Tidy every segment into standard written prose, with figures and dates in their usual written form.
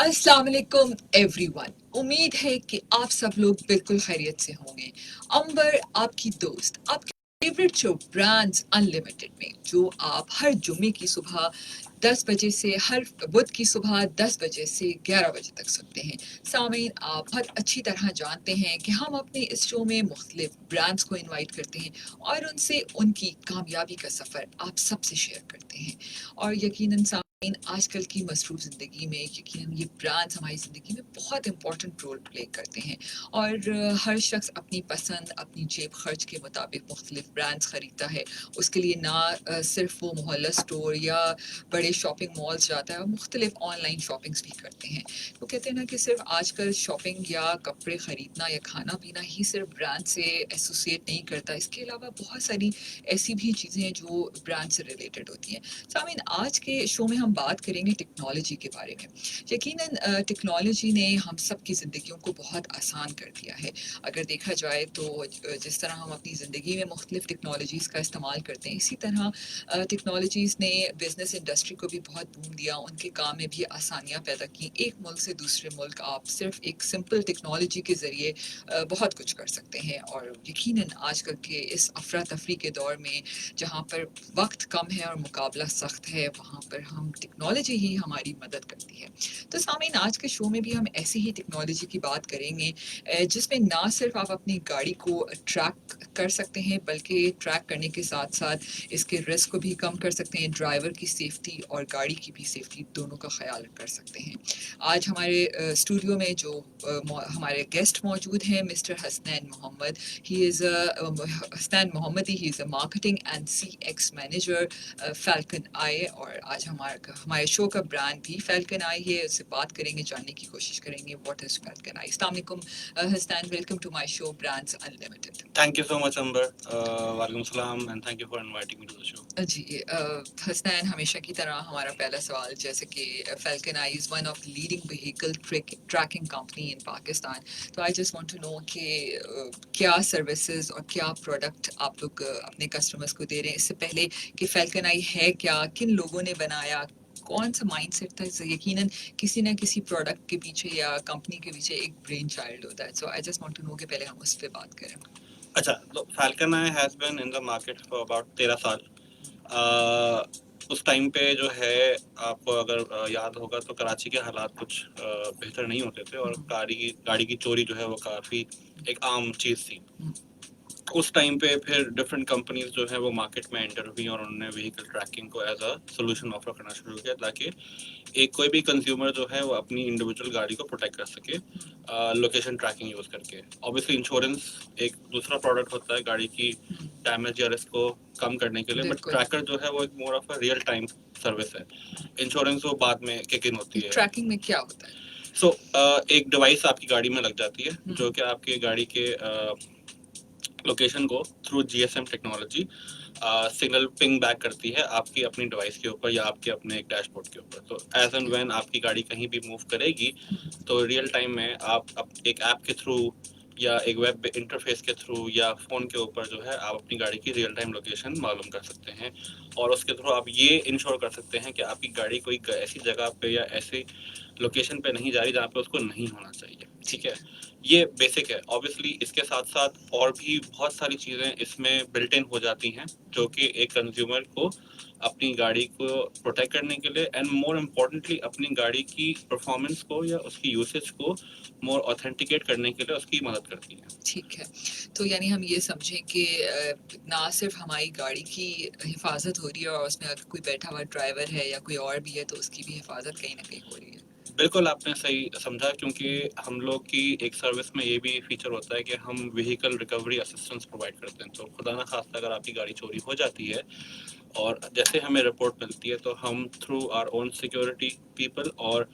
अस्सलाम वालेकुम एवरीवन। उम्मीद है कि आप सब लोग बिल्कुल खैरियत से होंगे। अंबर आपकी दोस्त, आपके फेवरेट शो ब्रांड्स अनलिमिटेड में, जो आप हर जुम्मे की सुबह 10 बजे से हर बुध की सुबह 10 बजे से 11 बजे तक सुनते हैं। सामीन, आप बहुत अच्छी तरह जानते हैं कि हम अपने इस शो में मुख्तलिफ ब्रांड्स को इनवाइट करते हैं और उनसे उनकी कामयाबी का सफ़र आप सबसे शेयर करते हैं। और यकीनन आजकल की मसरूफ़ ज़िंदगी में यकीनन ये ब्रांड्स हमारी ज़िंदगी में बहुत इंपॉर्टेंट रोल प्ले करते हैं। और हर शख्स अपनी पसंद, अपनी जेब खर्च के मुताबिक मुख्तलिफ ब्रांड्स ख़रीदता है। उसके लिए ना सिर्फ वो मोहल्ला स्टोर या बड़े शॉपिंग मॉल्स जाता है, और मुख्तलिफ ऑनलाइन शॉपिंग्स भी करते हैं। वो कहते हैं ना कि सिर्फ आजकल शॉपिंग या कपड़े ख़रीदना या खाना पीना ही सिर्फ ब्रांड से एसोसिएट नहीं करता, इसके अलावा बहुत सारी ऐसी भी चीज़ें हैं जो ब्रांड से रिलेटेड होती हैं। सामीन, आज के शो में हम बात करेंगे टेक्नोलॉजी के बारे में। यकीनन टेक्नोलॉजी ने हम सब की ज़िंदगियों को बहुत आसान कर दिया है। अगर देखा जाए तो जिस तरह हम अपनी ज़िंदगी में मुख्तलिफ टेक्नोलॉजीज़ का इस्तेमाल करते हैं, इसी तरह टेक्नोलॉजीज़ ने बिज़नेस इंडस्ट्री को भी बहुत बूम दिया, उनके काम में भी आसानियाँ पैदा की। एक मुल्क से दूसरे मुल्क आप सिर्फ एक सिंपल टेक्नोलॉजी के ज़रिए बहुत कुछ कर सकते हैं। और यकीनन आजकल के इस अफरा तफरी के दौर में, जहाँ पर वक्त कम है और मुकाबला सख्त है, वहाँ पर हम टेक्नोलॉजी ही हमारी मदद करती है। तो सामीन, आज के शो में भी हम ऐसी ही टेक्नोलॉजी की बात करेंगे जिसमें ना सिर्फ आप अपनी गाड़ी को ट्रैक कर सकते हैं, बल्कि ट्रैक करने के साथ साथ इसके रिस्क को भी कम कर सकते हैं। ड्राइवर की सेफ्टी और गाड़ी की भी सेफ्टी दोनों का ख्याल कर सकते हैं। आज हमारे स्टूडियो में जो हमारे गेस्ट मौजूद हैं, mister Hasnain Mohammad. He is Hasnain Mohammadi, he is a marketing and CX manager Falcon Eye. और आज हमारे शो का ब्रांड भी फैल्कन आई है। उससे बात करेंगे, जानने की कोशिश करेंगे व्हाट इज़ फैल्कन आई। अस्सलाम वालेकुम Hasnain, welcome to my show brands unlimited. Thank you so much, Amber. Walaikum salam, and thank you for inviting me to the show. जी, हसनैन, हमेशा की तरह हमारा पहला सवाल, जैसे कि Falcon Eye is one of leading vehicle tracking company in Pakistan. तो I just want to know कि क्या सर्विसेज और क्या प्रोडक्ट आप लोग अपने कस्टमर्स को दे रहे हैं। इससे पहले कि फैल्कन आई है क्या, किन लोगों ने बनाया, कौन सा माइंडसेट था। यकीनन किसी ना किसी प्रोडक्ट के पीछे या कंपनी के पीछे एक ब्रेन चाइल्ड होता है। So I just want to know कि पहले हम उस पर बात करें। अच्छा, तो Falcon Eye has been in the market for about 13 साल। उस टाइम पे जो है, आपको अगर याद होगा तो कराची के हालात कुछ बेहतर नहीं होते थे, और गाड़ी की चोरी जो है वो काफ़ी एक आम चीज़ थी। उस टाइम पे फिर डिफरेंट कंपनीज जो है वो मार्केट में एंटर हुई, और उन्होंने व्हीकल ट्रैकिंग को एज अ सोल्यूशन ऑफर करना शुरू किया, ताकि एक कोई भी कंज्यूमर जो है वो अपनी इंडिविजुअल गाड़ी को प्रोटेक्ट कर सके लोकेशन ट्रैकिंग यूज़ करके। ऑब्वियसली इंश्योरेंस एक दूसरा प्रोडक्ट होता है गाड़ी की डैमेज या रिस्क को कम करने के लिए, बट ट्रैकर जो है वो एक more of a real time service है। इंश्योरेंस वो बाद में किक इन होती है। ट्रैकिंग में क्या होता है? एक डिवाइस आपकी गाड़ी में लग जाती है, जो कि आपकी गाड़ी के लोकेशन को through GSM technology signal ping back करती है आपकी अपनी डिवाइस के ऊपर या आपके अपने एक डैशबोर्ड के ऊपर। तो एज एंड व्हेन आपकी गाड़ी कहीं भी मूव करेगी, तो रियल टाइम में आप एक ऐप के थ्रू या एक वेब इंटरफेस के थ्रू या फ़ोन के ऊपर जो है आप अपनी गाड़ी की रियल टाइम लोकेशन मालूम कर सकते हैं, और उसके थ्रू आप ये इंश्योर कर सकते हैं कि आपकी गाड़ी कोई ऐसी जगह पे या ऐसी लोकेशन पे नहीं जा रही जहाँ पे उसको नहीं होना चाहिए। ठीक है, ये बेसिक है। ऑब्वियसली इसके साथ साथ और भी बहुत सारी चीज़ें इसमें बिल्ट इन हो जाती हैं, जो कि एक कंज्यूमर को अपनी गाड़ी को प्रोटेक्ट करने के लिए, एंड मोर इम्पोर्टेंटली अपनी गाड़ी की परफॉर्मेंस को या उसकी यूसेज को मोर ऑथेंटिकेट करने के लिए उसकी मदद करती है। ठीक है, तो यानी हम ये समझें कि ना सिर्फ हमारी गाड़ी की हिफाजत हो रही है, और उसमें अगर कोई बैठा हुआ ड्राइवर है या कोई और भी है, तो उसकी भी हिफाजत कहीं ना कहीं हो रही है। बिल्कुल आपने सही समझा, क्योंकि हम लोग की एक सर्विस में ये भी फीचर होता है कि हम व्हीकल रिकवरी असिस्टेंस प्रोवाइड करते हैं। तो खुदा ना खास्ता अगर आपकी गाड़ी चोरी हो जाती है और जैसे हमें रिपोर्ट मिलती है, तो हम through our own security people और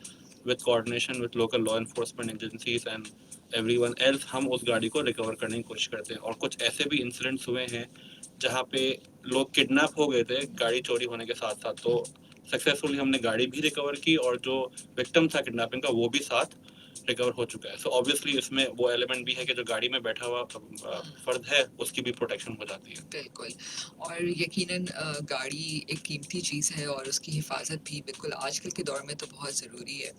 with coordination with local law enforcement agencies and everyone else, हम उस गाड़ी को रिकवर करने की कोशिश करते हैं। और कुछ ऐसे भी इंसिडेंट्स हुए हैं जहाँ पे लोग किडनैप हो गए थे गाड़ी चोरी होने के साथ साथ, तो सक्सेसफुली हमने गाड़ी भी रिकवर की, और जो विक्टिम था किडनैपिंग का वो भी साथ रिकवर हो चुका है। सो ऑब्वियसली इसमें वो एलिमेंट भी है कि जो गाड़ी में बैठा हुआ फर्द है उसकी भी प्रोटेक्शन हो जाती है। बिल्कुल। और यकीनन गाड़ी एक कीमती चीज़ है और उसकी हिफाजत भी बिल्कुल आजकल के दौर में तो बहुत ज़रूरी है।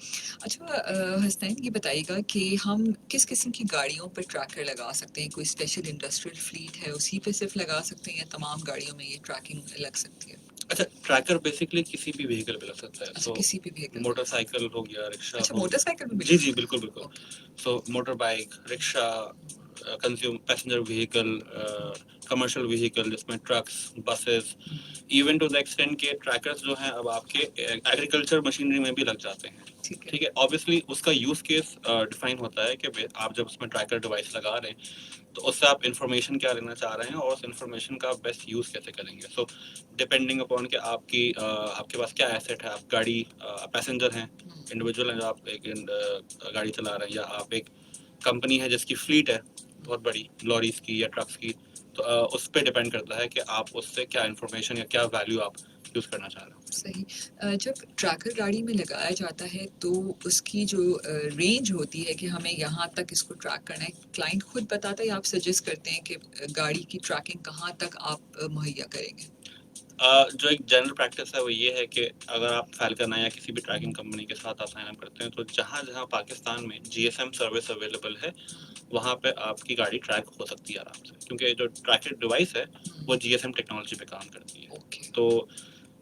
अच्छा हसनैन, ये बताइएगा कि हम किस किस्म की गाड़ियों पर ट्रैकर लगा सकते हैं? कोई स्पेशल इंडस्ट्रियल फ्लीट है उसी पे सिर्फ लगा सकते हैं या तमाम गाड़ियों में ये ट्रैकिंग लग सकती है? अच्छा, ट्रैकर बेसिकली किसी भी व्हीकल पे लग सकता है। अच्छा, सो किसी भी व्हीकल पे लग सकता मोटरसाइकिल हो गया, रिक्शा है। अच्छा, हो गया। मोटरसाइकिल भी जी मिलेगा? जी, बिल्कुल बिल्कुल। Okay. So motor bike, rickshaw, consume passenger vehicle, commercial vehicle जिसमें trucks, buses, even to the extent के ट्रैकर्स जो हैं अब आपके एग्रीकल्चर मशीनरी में भी लग जाते हैं। ठीक है। ठीक है, ऑब्वियसली उसका यूज केस डिफाइन होता है कि आप जब उसमें ट्रैकर डिवाइस लगा रहे हैं तो उससे आप इंफॉर्मेशन क्या लेना चाह रहे हैं और उस इंफॉर्मेशन का बेस्ट यूज कैसे करेंगे। सो डिपेंडिंग अपॉन कि आपके पास क्या एसेट है, आप गाड़ी पैसेंजर हैं, इंडिविजुअल हैं जो आप एक गाड़ी चला रहे हैं, या आप एक कंपनी है जिसकी फ्लीट है बहुत बड़ी लॉरीज की या ट्रक्स की, तो उस पर डिपेंड करता है कि आप उससे क्या इंफॉर्मेशन या क्या वैल्यू आप यूज करना चाह रहे हो। सही। जब ट्रैकर गाड़ी में लगाया जाता है तो उसकी जो रेंज होती है कि हमें यहाँ तक इसको ट्रैक करना है, क्लाइंट खुद बताता है या आप सजेस्ट करते हैं कि गाड़ी की ट्रैकिंग कहाँ तक आप मुहैया करेंगे? जो एक जनरल प्रैक्टिस है वो ये है कि अगर आप फैल्कन या किसी भी ट्रैकिंग कंपनी के साथ आप साइन अप करते हैं तो जहाँ जहाँ पाकिस्तान में जीएसएम सर्विस अवेलेबल है वहाँ पे आपकी गाड़ी ट्रैक हो सकती है आराम से, क्योंकि जो ट्रैकिंग डिवाइस है वो जीएसएम टेक्नोलॉजी पे काम करती है। ओके। तो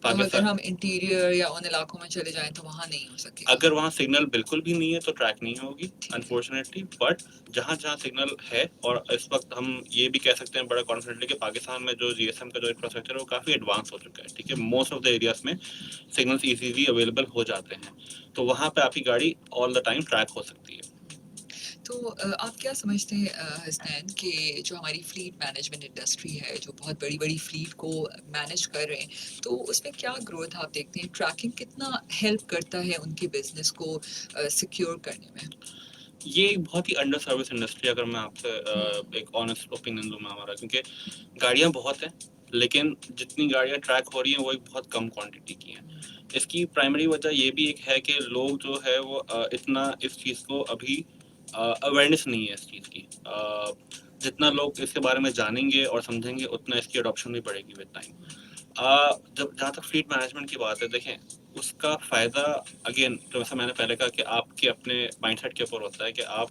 तो अगर पाकिस्तान हम इंटीरियर या उन इलाकों में चले जाएं तो वहाँ नहीं हो सकेगा? अगर वहाँ सिग्नल बिल्कुल भी नहीं है तो ट्रैक नहीं होगी ठीक है। अनफॉर्चुनेटली, बट जहाँ जहाँ सिग्नल है, और इस वक्त हम ये भी कह सकते हैं बड़ा कॉन्फिडेंटली कि पाकिस्तान में जो जीएसएम का जो इंफ्रास्ट्रक्चर है वो काफ़ी एडवांस हो चुका है। ठीक है, मोस्ट ऑफ द एरियाज में सिग्नल्स इजीली अवेलेबल हो जाते हैं, तो वहाँ पे आपकी गाड़ी ऑल द टाइम ट्रैक हो सकती है। तो आप क्या समझते हैं हसनैन कि जो हमारी फ्लीट मैनेजमेंट इंडस्ट्री है जो बहुत बड़ी बड़ी फ्लीट को मैनेज कर रहे हैं, तो उसमें क्या ग्रोथ आप देखते हैं? ट्रैकिंग कितना हेल्प करता है उनके बिजनेस को सिक्योर करने में? ये एक बहुत ही अंडर सर्विस इंडस्ट्री, अगर मैं आपसे एक ऑनेस्ट ओपिनियन दूं मैं हमारा, क्योंकि गाड़ियां बहुत हैं लेकिन जितनी गाड़ियां ट्रैक हो रही हैं वो एक बहुत कम क्वांटिटी की हैं। इसकी प्राइमरी वजह ये भी एक है कि लोग जो है वो इतना इस चीज़ को अभी अवेयरनेस नहीं है इस चीज़ की। जितना लोग इसके बारे में जानेंगे और समझेंगे उतना इसकी अडॉप्शन भी बढ़ेगी विद टाइम। जब जहाँ तक फ्लीट मैनेजमेंट की बात है, देखें उसका फ़ायदा अगेन तो जैसा मैंने पहले कहा कि आपके अपने माइंडसेट के ऊपर होता है कि आप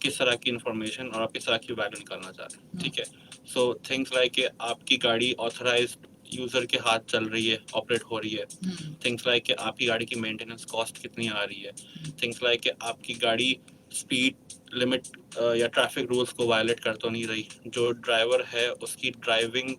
किस तरह की इन्फॉर्मेशन और आप किस तरह की वैल्यू निकालना चाह रहे हैं। ठीक है, सो थिंग्स लाइक कि आपकी गाड़ी ऑथराइज्ड यूज़र के हाथ चल रही है, ऑपरेट हो रही है। थिंग्स लाइक कि आपकी गाड़ी की मेंटेनेंस कॉस्ट कितनी आ रही है। थिंग्स लाइक कि आपकी गाड़ी स्पीड लिमिट या ट्रैफिक रूल्स को वायलेट कर तो नहीं रही, जो ड्राइवर है उसकी ड्राइविंग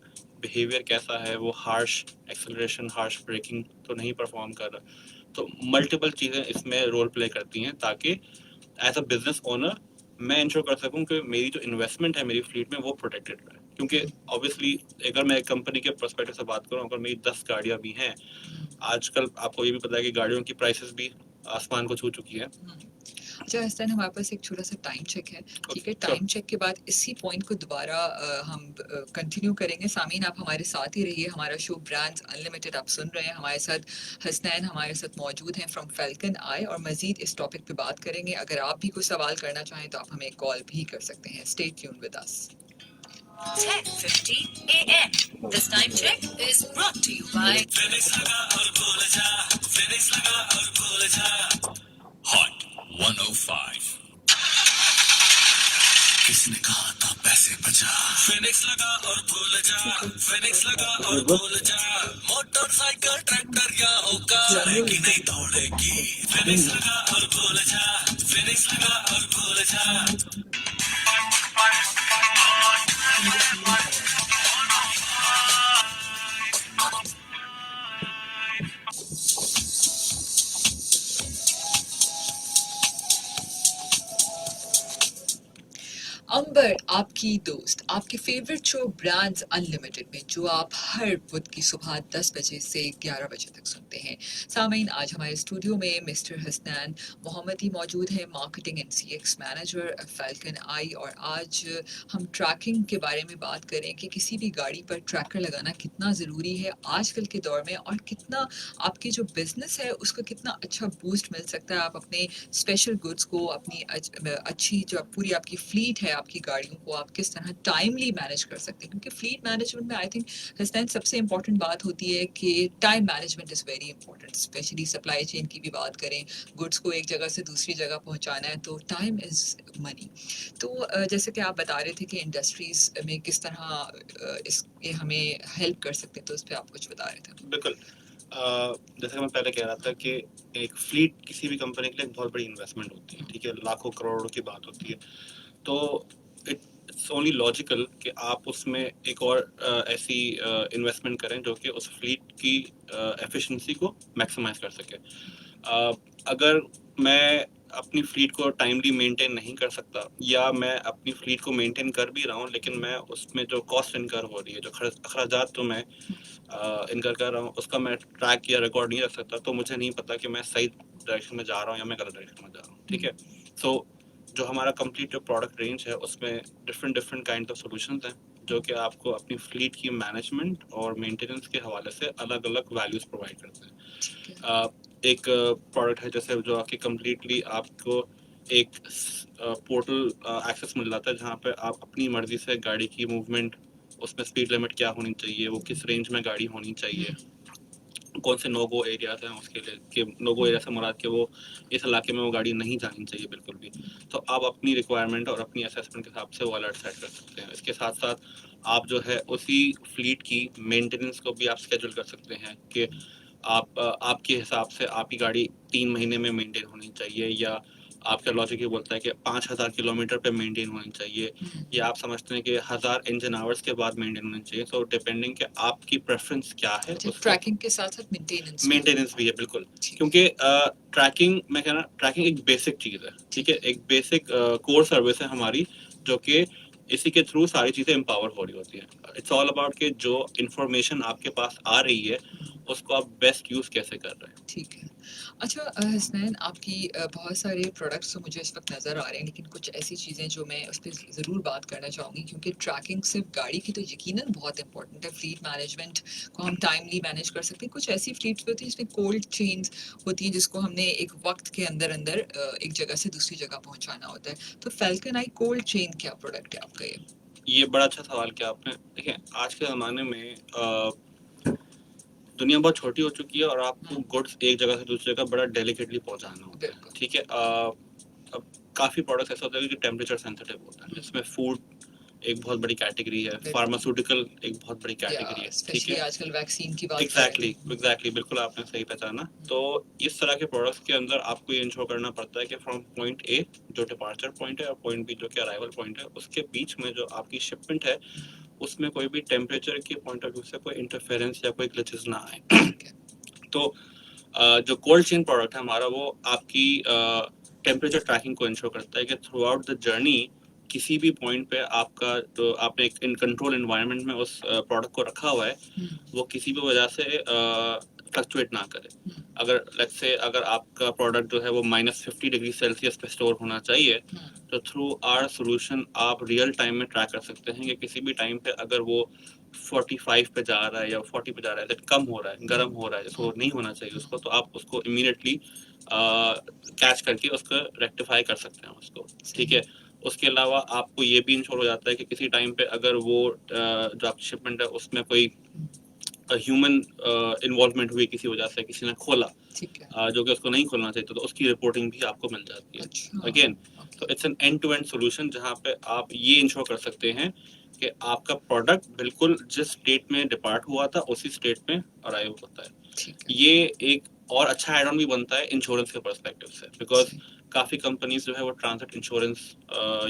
बिहेवियर कैसा है, वो हार्श एक्सेलरेशन हार्श ब्रेकिंग तो नहीं परफॉर्म कर रहा। तो मल्टीपल चीज़ें इसमें रोल प्ले करती हैं ताकि एज अ बिजनेस ओनर मैं इंश्योर कर सकूं कि मेरी जो इन्वेस्टमेंट है मेरी फ्लीट में वो प्रोटेक्टेड रहे। क्योंकि ऑब्वियसली अगर मैं एक कंपनी के पर्सपेक्टिव से बात करूं, अगर मेरी 10 गाड़ियां भी हैं, आजकल आपको ये भी पता है कि गाड़ियों की प्राइसेस भी आसमान को छू चुकी है। अच्छा हसन, हमारे पास एक छोटा सा टाइम चेक है। ठीक है, टाइम चेक के बाद इसी पॉइंट को दोबारा हम कंटिन्यू करेंगे। सामीन, आप हमारे साथ ही रहिए। हमारा शो ब्रांड्स अनलिमिटेड आप सुन रहे हैं। हमारे साथ हसनैन हमारे साथ मौजूद हैं फ्रॉम फैल्कन आई, और मजीद इस टॉपिक पे बात करेंगे। अगर आप भी कोई सवाल करना चाहें तो आप हमें कॉल भी कर सकते हैं। Stay tune with us. 10:50 a.m. This time check is brought to you by Hot 105. किसने कहा था पैसे बचा? फिनिक्स लगा और भूल जा, फिनिक्स लगा और भूल जा। मोटरसाइकिल ट्रैक्टर या होगा कि नहीं दौड़ेगी। फिनिक्स लगा और भूल जा, फिनिक्स लगा और भूल जा। अंबर आपकी दोस्त, आपके फेवरेट शो ब्रांड्स अनलिमिटेड में जो आप हर बुध की सुबह 10 बजे से 11 बजे तक सुनते हैं। सामीन, आज हमारे स्टूडियो में मिस्टर हसनैन मोहम्मदी मौजूद है, marketing and CX manager Falcon Eye. और आज हम ट्रैकिंग के बारे में बात करें कि किसी भी गाड़ी पर ट्रैकर लगाना कितना ज़रूरी है आजकल के दौर में, और कितना आपकी जो बिजनेस है उसको कितना अच्छा बूस्ट मिल सकता है। आप अपने स्पेशल गुड्स को, अपनी अच्छी जो पूरी आपकी फ्लीट है, आपकी गाड़ियों को आप किस तरह टाइमली मैनेज कर सकते हैं, क्योंकि फ्लीट मैनेजमेंट में आई थिंक हसनैन सबसे इंपॉर्टेंट बात होती है कि time management is very important. Specially supply chain की भी बात करें, गुड्स को एक जगह से दूसरी जगह पहुंचाना है तो टाइम इज़ मनी। तो जैसे कि आप बता रहे थे कि इंडस्ट्रीज में किस तरह ये हमें हेल्प कर सकते हैं, तो उस पर आप कुछ बता रहे थे। बिल्कुल। जैसे कि मैं पहले कह रहा था कि एक फ्लीट किसी भी कंपनी के लिए एक बहुत बड़ी इन्वेस्टमेंट होती है, ठीक है, लाखों करोड़ों की बात होती है। तो इट्स ओनली लॉजिकल कि आप उसमें एक और ऐसी इन्वेस्टमेंट करें जो कि उस फ्लीट की एफिशिएंसी को मैक्सिमाइज कर सके। अगर मैं अपनी फ्लीट को टाइमली मेंटेन नहीं कर सकता, या मैं अपनी फ्लीट को मेंटेन कर भी रहा हूँ लेकिन मैं उसमें जो कॉस्ट इनकर हो रही है, जो अखराजात जो मैं इनकर कर रहा हूँ, उसका मैं ट्रैक या रिकॉर्ड नहीं रख सकता, तो मुझे नहीं पता कि मैं सही डायरेक्शन में जा रहा हूँ या मैं गलत डायरेक्शन में जा रहा हूँ, ठीक है। सो जो हमारा कंप्लीट जो प्रोडक्ट रेंज है उसमें different different kind of solutions हैं जो कि आपको अपनी फ्लीट की मैनेजमेंट और मेंटेनेंस के हवाले से अलग अलग वैल्यूज प्रोवाइड करते हैं। एक प्रोडक्ट है जैसे जो आपकी कम्प्लीटली आपको एक पोर्टल एक्सेस मिल जाता है जहाँ पे आप अपनी मर्जी से गाड़ी की मूवमेंट, उसमें स्पीड लिमिट क्या होनी चाहिए, वो किस रेंज में गाड़ी होनी चाहिए, कौन से नो गो एरियाज हैं उसके लिए, कि नो गो एरिया से मुराद कि वो इस इलाके में वो गाड़ी नहीं जानी चाहिए बिल्कुल भी। तो आप अपनी रिक्वायरमेंट और अपनी असेसमेंट के हिसाब से वो अलर्ट सेट कर सकते हैं। इसके साथ साथ आप जो है उसी फ्लीट की मेंटेनेंस को भी आप शेड्यूल कर सकते हैं कि आप आपके हिसाब से आपकी गाड़ी 3 महीने में मेंटेन होनी चाहिए, या आपका लॉजिक ये बोलता है कि 5000 किलोमीटर पे मेंटेन होनी चाहिए, या आप समझते हैं कि 1000 इंजन आवर्स के बाद मेंटेन होनी चाहिए। सो डिपेंडिंग कि आपकी प्रेफरेंस क्या है, ट्रैकिंग के साथ साथ मेंटेनेंस भी है बिल्कुल। क्योंकि ट्रैकिंग, मैं कह रहा ट्रैकिंग एक बेसिक चीज़ है, ठीक है, एक बेसिक कोर सर्विस है हमारी, जो कि इसी के थ्रू सारी चीज़ें एम्पावर हो रही होती है। इट्स ऑल अबाउट कि जो इंफॉर्मेशन आपके पास आ रही है उसको आप बेस्ट यूज़ कैसे कर रहे हैं। ठीक है। अच्छा हसनैन, आपकी बहुत सारे प्रोडक्ट्स तो मुझे इस वक्त नज़र आ रहे हैं, लेकिन कुछ ऐसी चीज़ें जो मैं उस पर ज़रूर बात करना चाहूँगी, क्योंकि ट्रैकिंग सिर्फ गाड़ी की तो यकीनन बहुत इंपॉर्टेंट है। फ्लीट मैनेजमेंट को हम टाइमली मैनेज कर सकते हैं। कुछ ऐसी फ्लीट्स होती हैं जिसमें कोल्ड चेन्स होती हैं जिसको हमने एक वक्त के अंदर अंदर एक जगह से दूसरी जगह पहुँचाना होता है। तो फैल्कन आई कोल्ड चेन क्या प्रोडक्ट है आपका? ये बड़ा अच्छा सवाल किया आपने। देखिए, आज के ज़माने में दुनिया बहुत छोटी हो चुकी है और आपको गुड्स एक जगह से दूसरी जगह बड़ा डेलिकेटली पहुंचाना होता है, ठीक है। अब काफ़ी प्रोडक्ट्स ऐसे होते हैं कि टेम्परेचर सेंसिटिव होता है, जिसमें फूड एक बहुत बड़ी कैटेगरी है, फार्मास्यूटिकल एक बहुत बड़ी कैटेगरी है, ठीक है। आजकल वैक्सीन की बात एग्जैक्टली बिल्कुल आपने सही पहचाना। तो इस तरह के प्रोडक्ट्स के अंदर आपको ये इंश्योर करना पड़ता है कि फ्रॉम पॉइंट ए जो डिपार्चर पॉइंट है और पॉइंट बी जो कि अराइवल पॉइंट है, उसके बीच में जो आपकी शिपमेंट है उसमें कोई भी टेम्परेचर के पॉइंट ऑफ व्यू से कोई इंटरफेरेंस या कोई ग्लिचेस ना आए। तो जो कोल्ड चेन प्रोडक्ट है हमारा, वो आपकी टेम्परेचर ट्रैकिंग को इंश्योर करता है कि थ्रू आउट द जर्नी किसी भी पॉइंट पे आपका जो आपने एक इन कंट्रोल एनवायरनमेंट में उस प्रोडक्ट को रखा हुआ है वो किसी भी वजह से फ्लक्चुएट ना करे। अगर लेट्स से अगर आपका प्रोडक्ट जो है वो -50 डिग्री सेल्सियस पे स्टोर होना चाहिए, तो थ्रू आवर सोल्यूशन आप रियल टाइम में ट्रैक कर सकते हैं कि किसी भी टाइम पे अगर वो 45 पे जा रहा है या 40 पे जा रहा है, कम हो रहा है, गर्म हो रहा है, जिसको नहीं होना चाहिए उसको, तो आप उसको इमीडिएटली कैच करके उसको रेक्टिफाई कर सकते हैं उसको, ठीक है। उसके अलावा आपको ये भी इंश्योर हो जाता है कि किसी टाइम पे अगर वो जो आपकी शिपमेंट है उसमें कोई ह्यूमन इन्वॉल्वमेंट हुई किसी वजह से, किसी ने खोला जो कि उसको नहीं खोलना चाहिए, तो उसकी रिपोर्टिंग भी आपको मिल जाती है। अगेन, तो it's an end to end solution जहाँ पे आप ये इंश्योर कर सकते हैं कि आपका प्रोडक्ट बिल्कुल जिस स्टेट में डिपार्ट हुआ था उसी स्टेट में अराइव होता है। ये एक और अच्छा एड ऑन भी बनता है इंश्योरेंस के पर्सपेक्टिव से, बिकॉज काफ़ी कंपनीज जो है वो ट्रांजिट इंश्योरेंस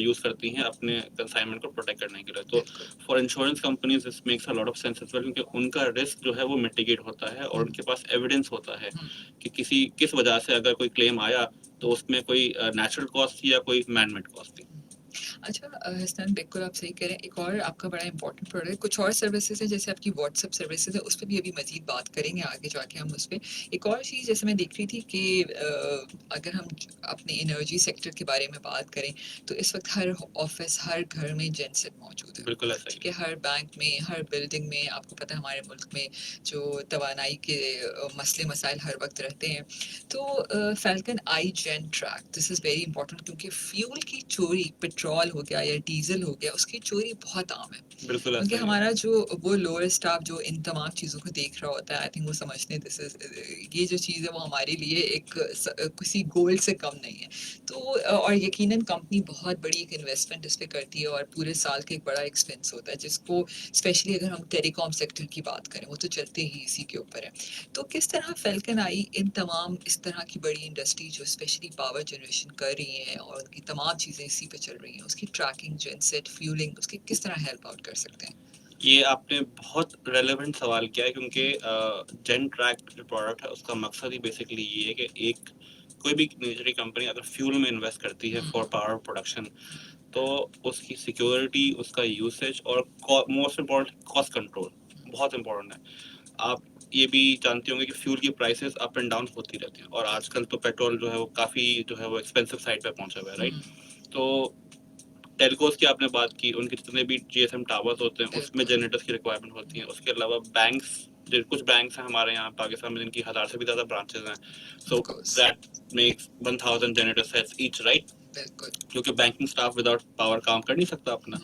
यूज़ करती हैं अपने कंसाइनमेंट को प्रोटेक्ट करने के लिए। तो for insurance companies this makes a lot of sense as well, क्योंकि उनका रिस्क जो है वो मिटिगेट होता है और उनके पास एविडेंस होता है कि किस वजह से अगर कोई क्लेम आया तो उसमें कोई नेचुरल कॉस्ट थी या कोई मैन मेड कॉस्ट थी। अच्छा हसनैन बिल्कुल आप सही कह रहे हैं। एक और आपका बड़ा इंपॉर्टेंट प्रोडक्ट, कुछ और सर्विसेज है जैसे आपकी व्हाट्सएप सर्विसेज है, उस पर भी अभी मजीद बात करेंगे आगे जाके हम उस पर। एक और चीज़ जैसे मैं देख रही थी कि अगर हम अपने एनर्जी सेक्टर के बारे में बात करें तो इस वक्त हर ऑफिस हर घर में जेनसेट मौजूद है। बिल्कुल ऐसा ही ठीक है, हर बैंक में हर बिल्डिंग में, आपको पता है हमारे मुल्क में जो तवानाई के मसले मसाइल हर वक्त रहते हैं। तो Falcon eye gen track, this is very important क्योंकि फ्यूल की चोरी, पेट्रोल हो गया या डीजल हो गया, उसकी चोरी बहुत आम है। बिल्कुल क्योंकि ऐसा ही है। हमारा जो वो लोअर स्टाफ जो इन तमाम चीज़ों को देख रहा होता है, आई थिंक वो समझते हैं दिस इज, ये जो चीज़ है वो हमारे लिए एक किसी गोल्ड से कम नहीं है। और यकीनन कंपनी बहुत बड़ी एक इन्वेस्टमेंट इस पे करती है और पूरे साल का एक बड़ा एक्सपेंस होता है, जिसको स्पेशली अगर हम टेलीकॉम सेक्टर की बात करें वो तो चलते ही इसी के ऊपर है। तो किस तरह फैल्कन आई इन तमाम इस तरह की बड़ी इंडस्ट्री जो स्पेशली पावर जनरेशन कर रही हैं और उनकी तमाम चीज़ें इसी पे चल रही हैं, उसकी ट्रैकिंग, जेनसेट, फ्यूलिंग, उसकी किस तरह हेल्प आउट कर सकते हैं? ये आपने बहुत रेलेवेंट सवाल किया है क्योंकि जेन ट्रैक जो प्रोडक्ट है उसका मकसद ही बेसिकली ये है कि एक कोई भी निजी कंपनी अगर फ्यूल में इन्वेस्ट करती है फॉर पावर प्रोडक्शन तो उसकी सिक्योरिटी, उसका यूसेज और मोस्ट इम्पोर्टेंट कॉस्ट कंट्रोल बहुत इम्पोर्टेंट है। आप ये भी जानते होंगे कि फ्यूल की प्राइसेस अप एंड डाउन होती रहती हैं और आजकल तो पेट्रोल जो है वो काफ़ी जो है वो एक्सपेंसिव साइड पे पहुंचा हुआ है, राइट? तो टेलकोस की आपने बात की, उनके जितने भी जीएसएम टावर्स होते हैं उसमें जनरेटर्स की रिक्वायरमेंट होती है। उसके अलावा बैंक्स, कुछ बैंक्स हैं हमारे यहाँ पाकिस्तान में जिनकी 1000 से भी ज़्यादा ब्रांचेस हैं, so that makes 1000 generator sets each, right? क्योंकि बैंकिंग स्टाफ विदाउट पावर काम कर नहीं सकता अपना,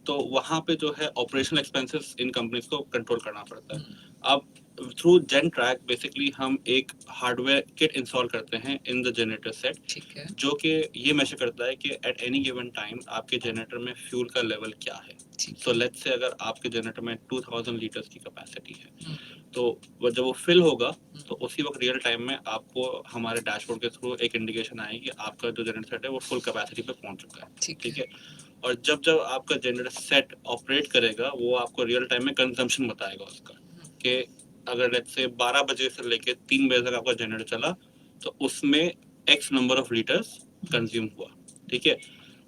तो वहाँ पे जो है ऑपरेशनल एक्सपेंसेस इन कंपनीज को कंट्रोल करना पड़ता है। अब थ्रू जेन ट्रैक बेसिकली हम एक हार्डवेयर किट इंस्टॉल करते हैं इन द जनरेटर सेट, ठीक है, जो कि ये मेजर करता है कि एट एनी गिवन टाइम आपके जनरेटर में फ्यूल का लेवल क्या है। सो लेट्स से अगर आपके जनरेटर में 2000 लीटर्स की कैपेसिटी है तो जब वो फिल होगा तो उसी वक्त रियल टाइम में आपको हमारे डैशबोर्ड के थ्रू एक इंडिकेशन आएगी कि आपका जो जनरेटर सेट है वो फुल कैपेसिटी पे पहुंच चुका है। ठीक है, और जब जब आपका जनरेटर सेट ऑपरेट करेगा वो आपको रियल टाइम में कंजम्पशन बताएगा उसका, कि अगर लेट्स से 12 बजे से लेके 3 बजे तक आपका जनरेटर चला तो उसमें x number of litres consume हुआ। ठीक है,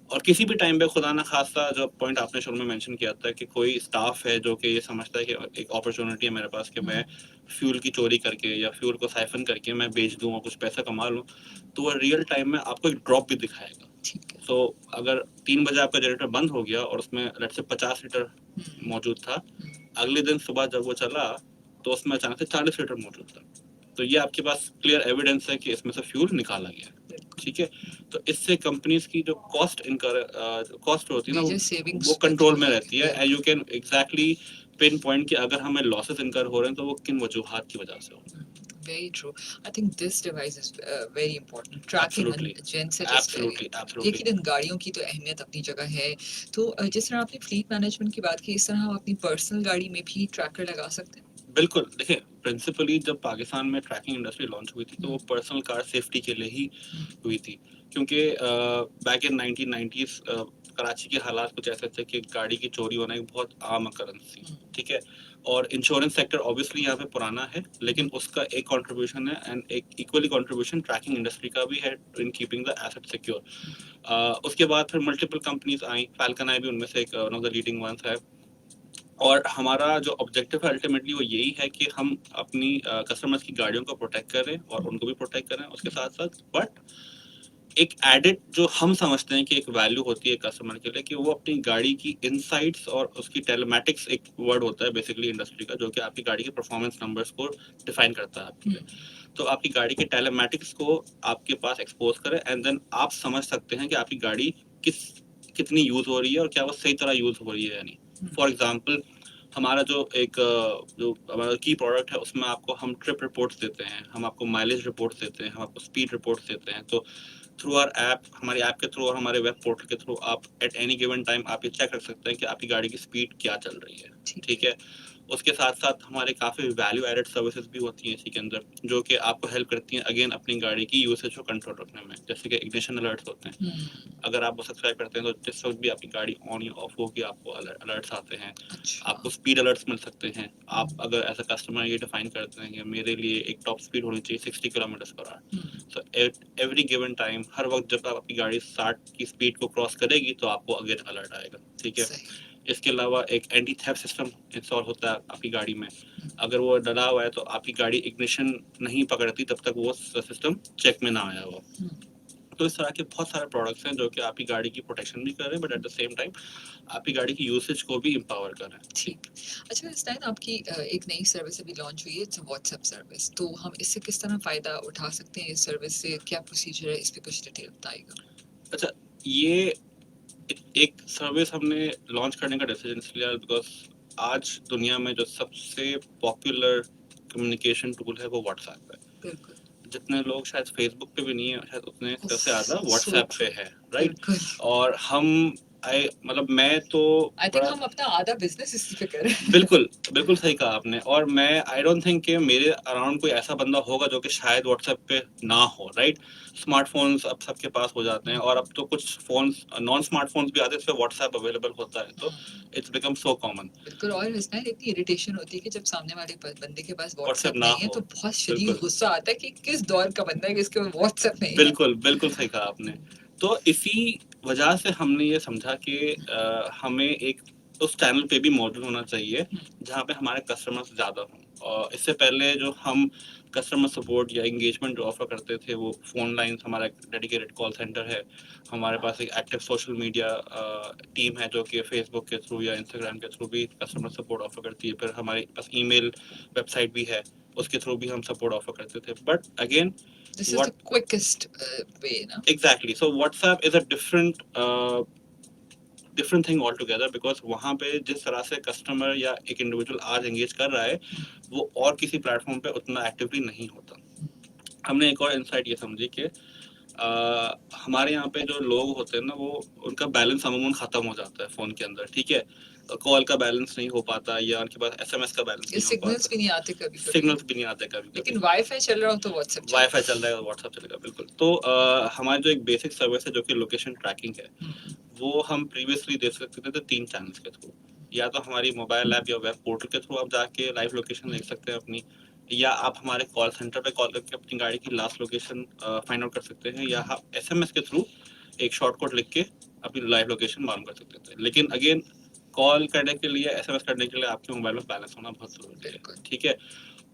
और किसी भी टाइम पे खुदा ना खासा, जो पॉइंट आपने शुरू में मेंशन किया था कि कोई स्टाफ है जो कि ये समझता है कि एक अपॉर्चुनिटी है मेरे पास कि मैं फ्यूल की चोरी करके या फ्यूल को साइफन करके मैं बेच दूं और कुछ पैसा कमा लूं, तो वो रियल टाइम में आपको एक ड्रॉप भी दिखाएगा। सो अगर 3 बजे आपका जनरेटर बंद हो गया और उसमें लेट्स से 50 लीटर मौजूद था, अगले दिन सुबह जब वो चला तो उसमें अचानक से 40 लीटर मौजूद था, तो ये आपके पास क्लियर एविडेंस है कि इसमें से फ्यूल निकाला गया। ठीक है, तो इससे कंपनीज की जो कॉस्ट होती है ना वो कंट्रोल में रहती है and you can exactly pin point कि अगर हमें लॉसेस इनकर हो रहे हैं तो वो किन वजूहात की वजह से हो रहे हैं। Very true. I think this device is very important. Tracking Absolutely. and genset is very. Absolutely. लेकिन इन गाड़ियों की तो अहमियत अपनी जगह है। तो जिस तरह आपने फ्लीट मैनेजमेंट की बात की, इस तरह हम अपनी पर्सनल गाड़ी में भी ट्रैकर लगा सकते हैं। बिल्कुल, देखिए प्रिंसिपली जब पाकिस्तान में ट्रैकिंग इंडस्ट्री लॉन्च हुई थी तो वो पर्सनल कार सेफ्टी के लिए ही हुई थी, क्योंकि बैक इन 1990s कराची के हालात कुछ ऐसे थे कि गाड़ी की चोरी होना एक बहुत आम अकरेंस थी। ठीक है, और इंश्योरेंस सेक्टर ऑब्वियसली यहाँ पे पुराना है लेकिन उसका एक कंट्रीब्यूशन है एंड एक इक्वली कंट्रीब्यूशन ट्रैकिंग इंडस्ट्री का भी है in keeping the asset secure. उसके बाद फिर मल्टीपल कंपनीज आई, फैल्कन आई भी उनमें से एक one of the leading ones है, और हमारा जो ऑब्जेक्टिव है अल्टीमेटली वो यही है कि हम अपनी कस्टमर्स की गाड़ियों को प्रोटेक्ट करें और उनको भी प्रोटेक्ट करें उसके साथ साथ, बट एक एडेड जो हम समझते हैं कि एक वैल्यू होती है कस्टमर के लिए कि वो अपनी गाड़ी की इनसाइट्स और उसकी टेलेमैटिक्स, एक वर्ड होता है बेसिकली इंडस्ट्री का जो कि आपकी गाड़ी के परफॉर्मेंस नंबर्स को डिफाइन करता है आपके लिए, तो आपकी गाड़ी के टेलेमैटिक्स को आपके पास एक्सपोज करें एंड देन आप समझ सकते हैं कि आपकी गाड़ी कितनी यूज हो रही है और क्या वो सही तरह यूज हो रही है या नहीं। फॉर एग्जाम्पल हमारा जो हमारा की प्रोडक्ट है उसमें आपको हम ट्रिप रिपोर्ट्स देते हैं, हम आपको माइलेज रिपोर्ट्स देते हैं, हम आपको स्पीड रिपोर्ट्स देते हैं, तो थ्रू आवर ऐप, हमारी ऐप के थ्रू और हमारे वेब पोर्टल के थ्रू आप एट एनी गिवन टाइम आप ये चेक कर सकते हैं कि आपकी गाड़ी की स्पीड क्या चल रही है। ठीक है, उसके साथ साथ हमारे काफ़ी वैल्यू एडेड सर्विसेज भी होती हैं इसी के अंदर जो कि आपको हेल्प करती हैं अगेन अपनी गाड़ी की यूसेज को कंट्रोल रखने में, जैसे कि इग्निशन अलर्ट्स होते हैं। अगर आप वो सब्सक्राइब करते हैं तो जिस वक्त भी आपकी गाड़ी ऑन या ऑफ होगी आपको अलर्ट्स आते हैं। आपको स्पीड अलर्ट्स मिल सकते हैं। आप अगर एज अ कस्टमर ये डिफाइन करते हैं कि मेरे लिए एक टॉप स्पीड होनी चाहिए 60 किलोमीटर पर आवर, तो एवरी गिवन टाइम, हर वक्त जब आप अपनी गाड़ी 60 की स्पीड को क्रॉस करेगी तो आपको अगेन अलर्ट आएगा, ठीक है। सही। इसके अलावा एक एंटी थेफ्ट सिस्टम इंस्टॉल होता है आपकी गाड़ी में। अगर वो डला हुआ है तो आपकी गाड़ी इग्निशन नहीं पकड़ती तब तक वो सिस्टम चेक में ना आया हो। तो इस तरह के बहुत सारे प्रोडक्ट्स हैं जो कि आपकी गाड़ी की प्रोटेक्शन भी कर रहे हैं, but at the same time आपकी गाड़ी की यूसेज को भी इम्पावर कर रहे हैं। ठीक। अच्छा स्टैन, आपकी एक नई सर्विस अभी लॉन्च हुई है, इट्स व्हाट्सएप सर्विस, तो हम इससे किस तरह फ़ायदा उठा सकते हैं? इस सर्विस से क्या प्रोसीजर है, इस पे कुछ डिटेल बताइएगा। अच्छा, ये एक सर्विस हमने लॉन्च करने का डिसीजन इसलिए लिया बिकॉज आज दुनिया में जो सबसे पॉपुलर कम्युनिकेशन टूल है वो व्हाट्सएप है। बिल्कुल। जितने लोग शायद फेसबुक पे भी नहीं है, शायद उतने उफ, सबसे ज्यादा so व्हाट्सएप पे true. है, राइट। बिल्कुल। और हम मतलब मैं तो आई थिंक बड़ा हम अपना आधा बिजनेस इसी पे कर रहे हैं। बिल्कुल बिल्कुल सही कहा आपने। और मैं आई डोंट थिंक कि मेरे अराउंड कोई ऐसा बंदा होगा जो कि शायद व्हाट्सएप पे ना हो, राइट। स्मार्टफोन्स अब सबके पास हो जाते हैं और अब तो कुछ फोन्स नॉन स्मार्टफोन्स भी आते हैं जिसपे व्हाट्सएप अवेलेबल होता है, तो इट्स बिकम सो कॉमन। बिल्कुल। और इसमें इतनी इरिटेशन होती है कि जब सामने वाले बंदे के पास व्हाट्सएप व्हाट्सएप ना नहीं है हो, तो बहुत शदीद बिल्कुल गुस्सा आता है कि किस दौर का बंदा है कि इसके पास व्हाट्सएप नहीं है। बिल्कुल बिल्कुल सही कहा आपने। तो इसी वजह से हमने ये समझा कि हमें एक उस चैनल पे भी मौजूद होना चाहिए जहाँ पे हमारे कस्टमर्स ज़्यादा हों। और इससे पहले जो हम कस्टमर सपोर्ट या एंगेजमेंट जो ऑफर करते थे वो फ़ोन लाइन्स, हमारा एक डेडिकेटेड कॉल सेंटर है, हमारे पास एक एक्टिव सोशल मीडिया टीम है जो कि फेसबुक के थ्रू या इंस्टाग्राम के थ्रू भी कस्टमर सपोर्ट ऑफर करती है। फिर हमारे पास ईमेल वेबसाइट भी है, उसके थ्रू भी हम सपोर्ट ऑफर करते थे। But again this is the quickest way ना। Exactly, so WhatsApp is a different thing all together because वहाँ पे जिस तरह से कस्टमर या एक इंडिविजुअल आज एंगेज कर रहा है वो और किसी प्लेटफॉर्म पे उतना एक्टिवली नहीं होता। हमने एक और इंसाइट ये समझी कि हमारे यहाँ पे जो लोग होते हैं ना वो उनका बैलेंस अमूमन खत्म हो जाता है फोन के अंदर, ठीक है। कॉल का बैलेंस नहीं हो पाता या उनके पास एसएमएस का बैलेंस नहीं हो सिग्नल्स पाता, भी नहीं आते कभी कभी, सिग्नल्स भी नहीं आते कभी लेकिन कभी। वाईफाई चल रहा हो तो व्हाट्सएप चल वाईफाई चल रहा है और व्हाट्सएप चलेगा, बिल्कुल। तो हमारी जो एक बेसिक सर्विस है जो कि लोकेशन ट्रैकिंग है, वो हम प्रीवियसली दे सकते थे 3 चैनल्स के थ्रू। या तो हमारी मोबाइल ऐप या वेब पोर्टल के थ्रू आप जाके लाइव लोकेशन देख सकते हैं अपनी, या आप हमारे कॉल सेंटर पे कॉल करके अपनी गाड़ी की लास्ट लोकेशन फाइंड आउट कर सकते हैं, या आप एसएमएस के थ्रू एक शॉर्ट कोड लिख के अपनी लाइव लोकेशन मालूम कर सकते थे। लेकिन अगेन कॉल करने के लिए, एसएमएस करने के लिए आपके मोबाइल में बैलेंस होना बहुत जरूरी है, ठीक है।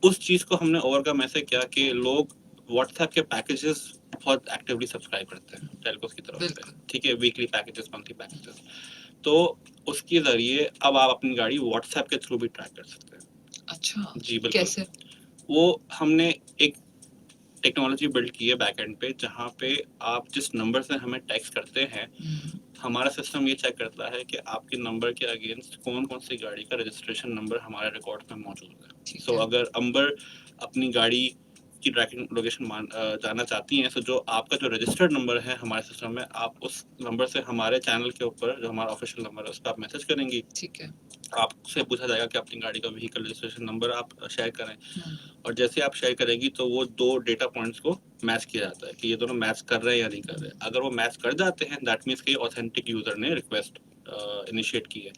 उस चीज को हमने ओवरकम ऐसे किया कि लोग व्हाट्सएप के पैकेजेस बहुत एक्टिवली सब्सक्राइब करते हैं टेलकोस की तरफ से, ठीक है, वीकली पैकेजेस, मंथली पैकेजेस। तो उसके जरिए अब आप अपनी गाड़ी व्हाट्सएप के थ्रू भी ट्रैक कर सकते हैं। अच्छा, जी बिल्कुल। कैसे? वो हमने एक टेक्नोलॉजी बिल्ड की है बैकएंड पे जहाँ पे आप जिस नंबर से हमें टेक्स्ट करते हैं, हमारा सिस्टम ये चेक करता है कि आपके नंबर के अगेंस्ट कौन कौन सी गाड़ी का रजिस्ट्रेशन नंबर हमारे रिकॉर्ड में मौजूद है। सो अगर अंबर अपनी गाड़ी की ट्रैकिंग लोकेशन जानना चाहती हैं, तो जो आपका जो रजिस्टर्ड नंबर है हमारे सिस्टम में, आप उस नंबर से हमारे चैनल के ऊपर जो हमारा ऑफिशियल नंबर है उस पर आप मैसेज करेंगी, ठीक है। आपसे पूछा जाएगा कि अपनी गाड़ी का व्हीकल रजिस्ट्रेशन नंबर आप शेयर करें, और जैसे आप शेयर करेंगी तो वो 2 डेटा पॉइंट्स को मैच किया जाता है कि ये दोनों मैच कर रहे हैं या नहीं कर रहे। अगर वो मैच कर जाते हैं दैट मीन्स कि ऑथेंटिक यूजर ने रिक्वेस्ट इनिशिएट की है,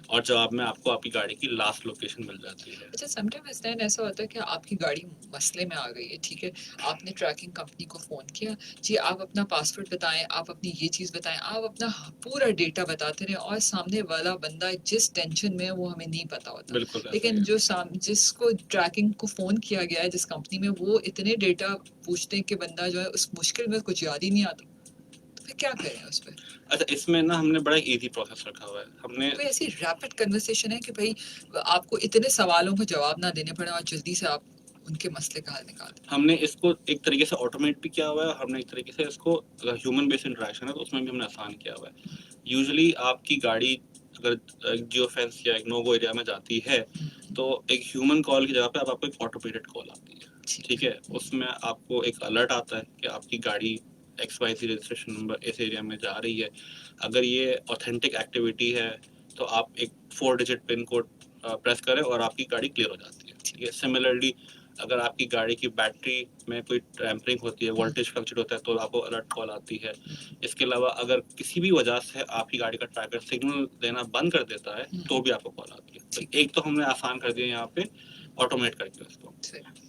और जवाब में आपको आपकी गाड़ी की लास्ट लोकेशन मिल जाती है। अच्छा, समटाइम्स ऐसा होता है कि आपकी गाड़ी मसले में आ गई है, ठीक है, आपने ट्रैकिंग कंपनी को फ़ोन किया, जी आप अपना पासवर्ड बताएं, आप अपनी ये चीज़ बताएं, आप अपना पूरा डेटा बताते रहे, और सामने वाला बंदा जिस टेंशन में है वो हमें नहीं पता होता। बिल्कुल। लेकिन जो जिसको ट्रैकिंग को फ़ोन किया गया है जिस कंपनी में, वो इतने डेटा पूछते हैं कि बंदा जो है उस मुश्किल में कुछ याद ही नहीं आता, तो फिर क्या करें उस पर? अच्छा, इसमें ना हमने बड़ा इजी प्रोसेस रखा हुआ है। हमने कोई ऐसी रैपिड कन्वर्सेशन है कि भाई आपको इतने सवालों को जवाब ना देने पड़े और जल्दी से आप उनके मसले का हल निकाल दें? हमने इसको एक तरीके से ऑटोमेट भी किया हुआ है, हमने एक तरीके से इसको अगर ह्यूमन बेस्ड इंटरेक्शन है तो उसमें भी हमने आसान किया हुआ है। यूजुअली आपकी गाड़ी अगर जियो फेंस या एक नो गो एरिया में जाती है तो एक ह्यूमन कॉल की जगह पे अब आपको एक ऑटोमेटेड कॉल आती है, ठीक है। उसमें आपको एक अलर्ट आता है कि आपकी गाड़ी XYZ रजिस्ट्रेशन नंबर इस एरिया में जा रही है। अगर ये ऑथेंटिक एक्टिविटी है तो आप एक 4 डिजिट पिन कोड प्रेस करें और आपकी गाड़ी क्लियर हो जाती है, ठीक है। सिमिलरली अगर आपकी गाड़ी की बैटरी में कोई टैम्परिंग होती है, वोल्टेज फ्लक्चुएट होता है, तो आपको अलर्ट कॉल आती है। इसके अलावा अगर किसी भी वजह से आपकी गाड़ी का ट्रैकर सिग्नल देना बंद कर देता है तो भी आपको कॉल आती है। तो एक तो हमने आसान कर दिया यहाँ पे ऑटोमेट करके उसको।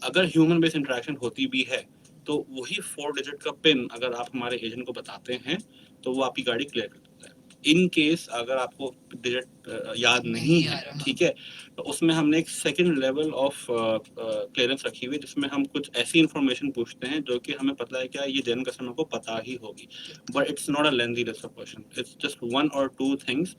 अगर ह्यूमन बेस्ड इंटरेक्शन होती भी है तो वही 4 डिजिट का पिन अगर आप हमारे एजेंट को बताते हैं तो वो आपकी गाड़ी क्लियर कर देता है। इन केस अगर आपको डिजिट याद नहीं नहीं आ है, रहा। ठीक है, तो उसमें हमने एक सेकंड लेवल ऑफ क्लियरेंस रखी हुई है जिसमें हम कुछ ऐसी इंफॉर्मेशन पूछते हैं जो कि हमें पता है क्या ये जनरल कस्टमर को पता ही होगी, but it's not a lengthy list of question, it's just 1 और 2 थिंग्स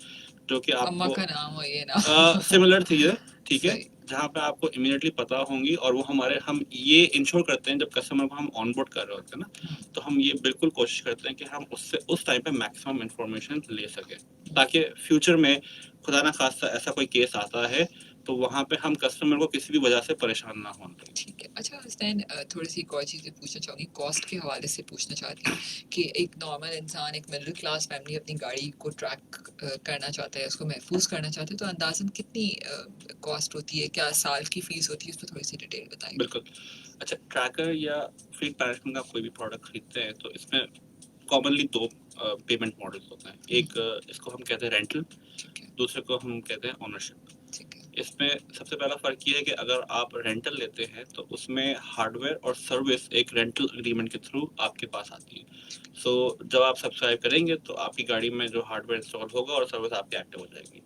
जो कि अम्मा आपको का नाम हो ये ना। सिमिलर थी है, ठीक है, सही। जहाँ पे आपको इमीडिएटली पता होंगी और वो हम ये इंश्योर करते हैं जब कस्टमर को हम ऑनबोर्ड कर रहे होते हैं ना, तो हम ये बिल्कुल कोशिश करते हैं कि हम उससे उस टाइम पे मैक्सिमम इंफॉर्मेशन ले सकें ताकि फ्यूचर में खुदा ना खास्ता ऐसा कोई केस आता है तो वहाँ पे हम कस्टमर को किसी भी वजह से परेशान ना हों। ठीक है। अच्छा हसनैन, थोड़ी सी एक और चीज़ें पूछना चाहूँगी, कॉस्ट के हवाले से पूछना चाहती हूँ कि एक नॉर्मल इंसान, एक मिडिल क्लास फैमिली अपनी गाड़ी को ट्रैक करना चाहता है, उसको महफूज करना चाहता है, तो अंदाज़न कितनी कॉस्ट होती है, क्या साल की फ़ीस होती है, उस पर थोड़ी सी डिटेल बताइए। बिल्कुल। अच्छा, ट्रैकर या फ्लीट मैनेजमेंट का कोई भी प्रोडक्ट खरीदते हैं तो इसमें कॉमनली 2 पेमेंट मॉडल्स होते हैं। एक इसको हम कहते हैं रेंटल, ठीक है। दूसरे को हम कहते हैं ओनरशिप। ठीक है। इसमें सबसे पहला फ़र्क ये है कि अगर आप रेंटल लेते हैं तो उसमें हार्डवेयर और सर्विस एक रेंटल एग्रीमेंट के थ्रू आपके पास आती है। सो जब आप सब्सक्राइब करेंगे तो आपकी गाड़ी में जो हार्डवेयर इंस्टॉल होगा और सर्विस आपकी एक्टिव हो जाएगी।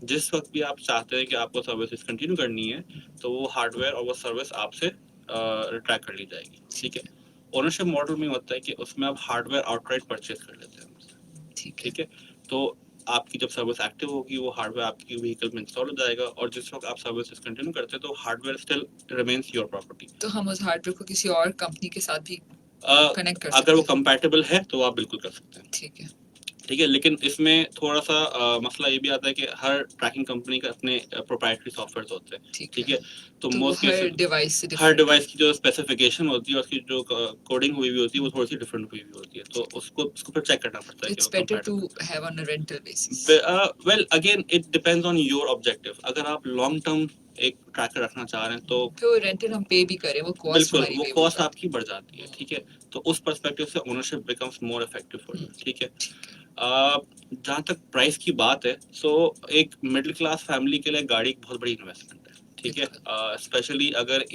जिस वक्त भी आप चाहते हैं कि आपको सर्विस डिसकंटिन्यू करनी है तो वो हार्डवेयर और वो सर्विस आपसे रिट्रैक्ट कर ली जाएगी, ठीक है। ओनरशिप मॉडल में होता है कि उसमें आप हार्डवेयर आउटराइट परचेज कर लेते हैं हमसे, ठीक है। ठीक है। तो आपकी जब सर्विस एक्टिव होगी वो हार्डवेयर आपकी व्हीकल में इंस्टॉल हो जाएगा और जिस वक्त आप सर्विस कंटिन्यू करते हैं तो hardware still remains your property. तो हम उस हार्डवेयर को किसी और कंपनी के साथ भी कनेक्ट कर अगर वो सकते हैं। कंपैटिबल है तो आप बिल्कुल कर सकते हैं, ठीक है। ठीक है। लेकिन इसमें थोड़ा सा मसला ये भी आता है कि हर ट्रैकिंग कंपनी के अपने प्रोप्राइटरी सॉफ्टवेयर होते हैं, ठीक है। तो तो वो मोस्ट हर केसेस डिवाइस से हर डिफरेंट है। डिवाइस की जो स्पेसिफिकेशन होती है उसकी जो कोडिंग हुई हुई होती है वो थोड़ी सी डिफरेंट हुई हुई होती है, तो उसको फिर चेक करना पड़ता है कि इट्स वो better to compatible. Have on a rental basis. Well again it depends on your objective. अगर आप लॉन्ग टर्म एक ट्रैकर रखना चाह रहे हैं तो तो रेंटल हम पे भी करें, वो कॉस्ट बिल्कुल हमारी वो वेव हो कॉस्ट जाती आपकी बढ़ जाती है, ठीक है। तो उस पर्सपेक्टिव से ownership becomes more effective for you, ठीक है। ठीक है। जहाँ तक प्राइस की बात है, सो एक मिडिल क्लास फैमिली के लिए गाड़ी एक बहुत बड़ी इन्वेस्टमेंट है, ठीक है। स्पेशली अगर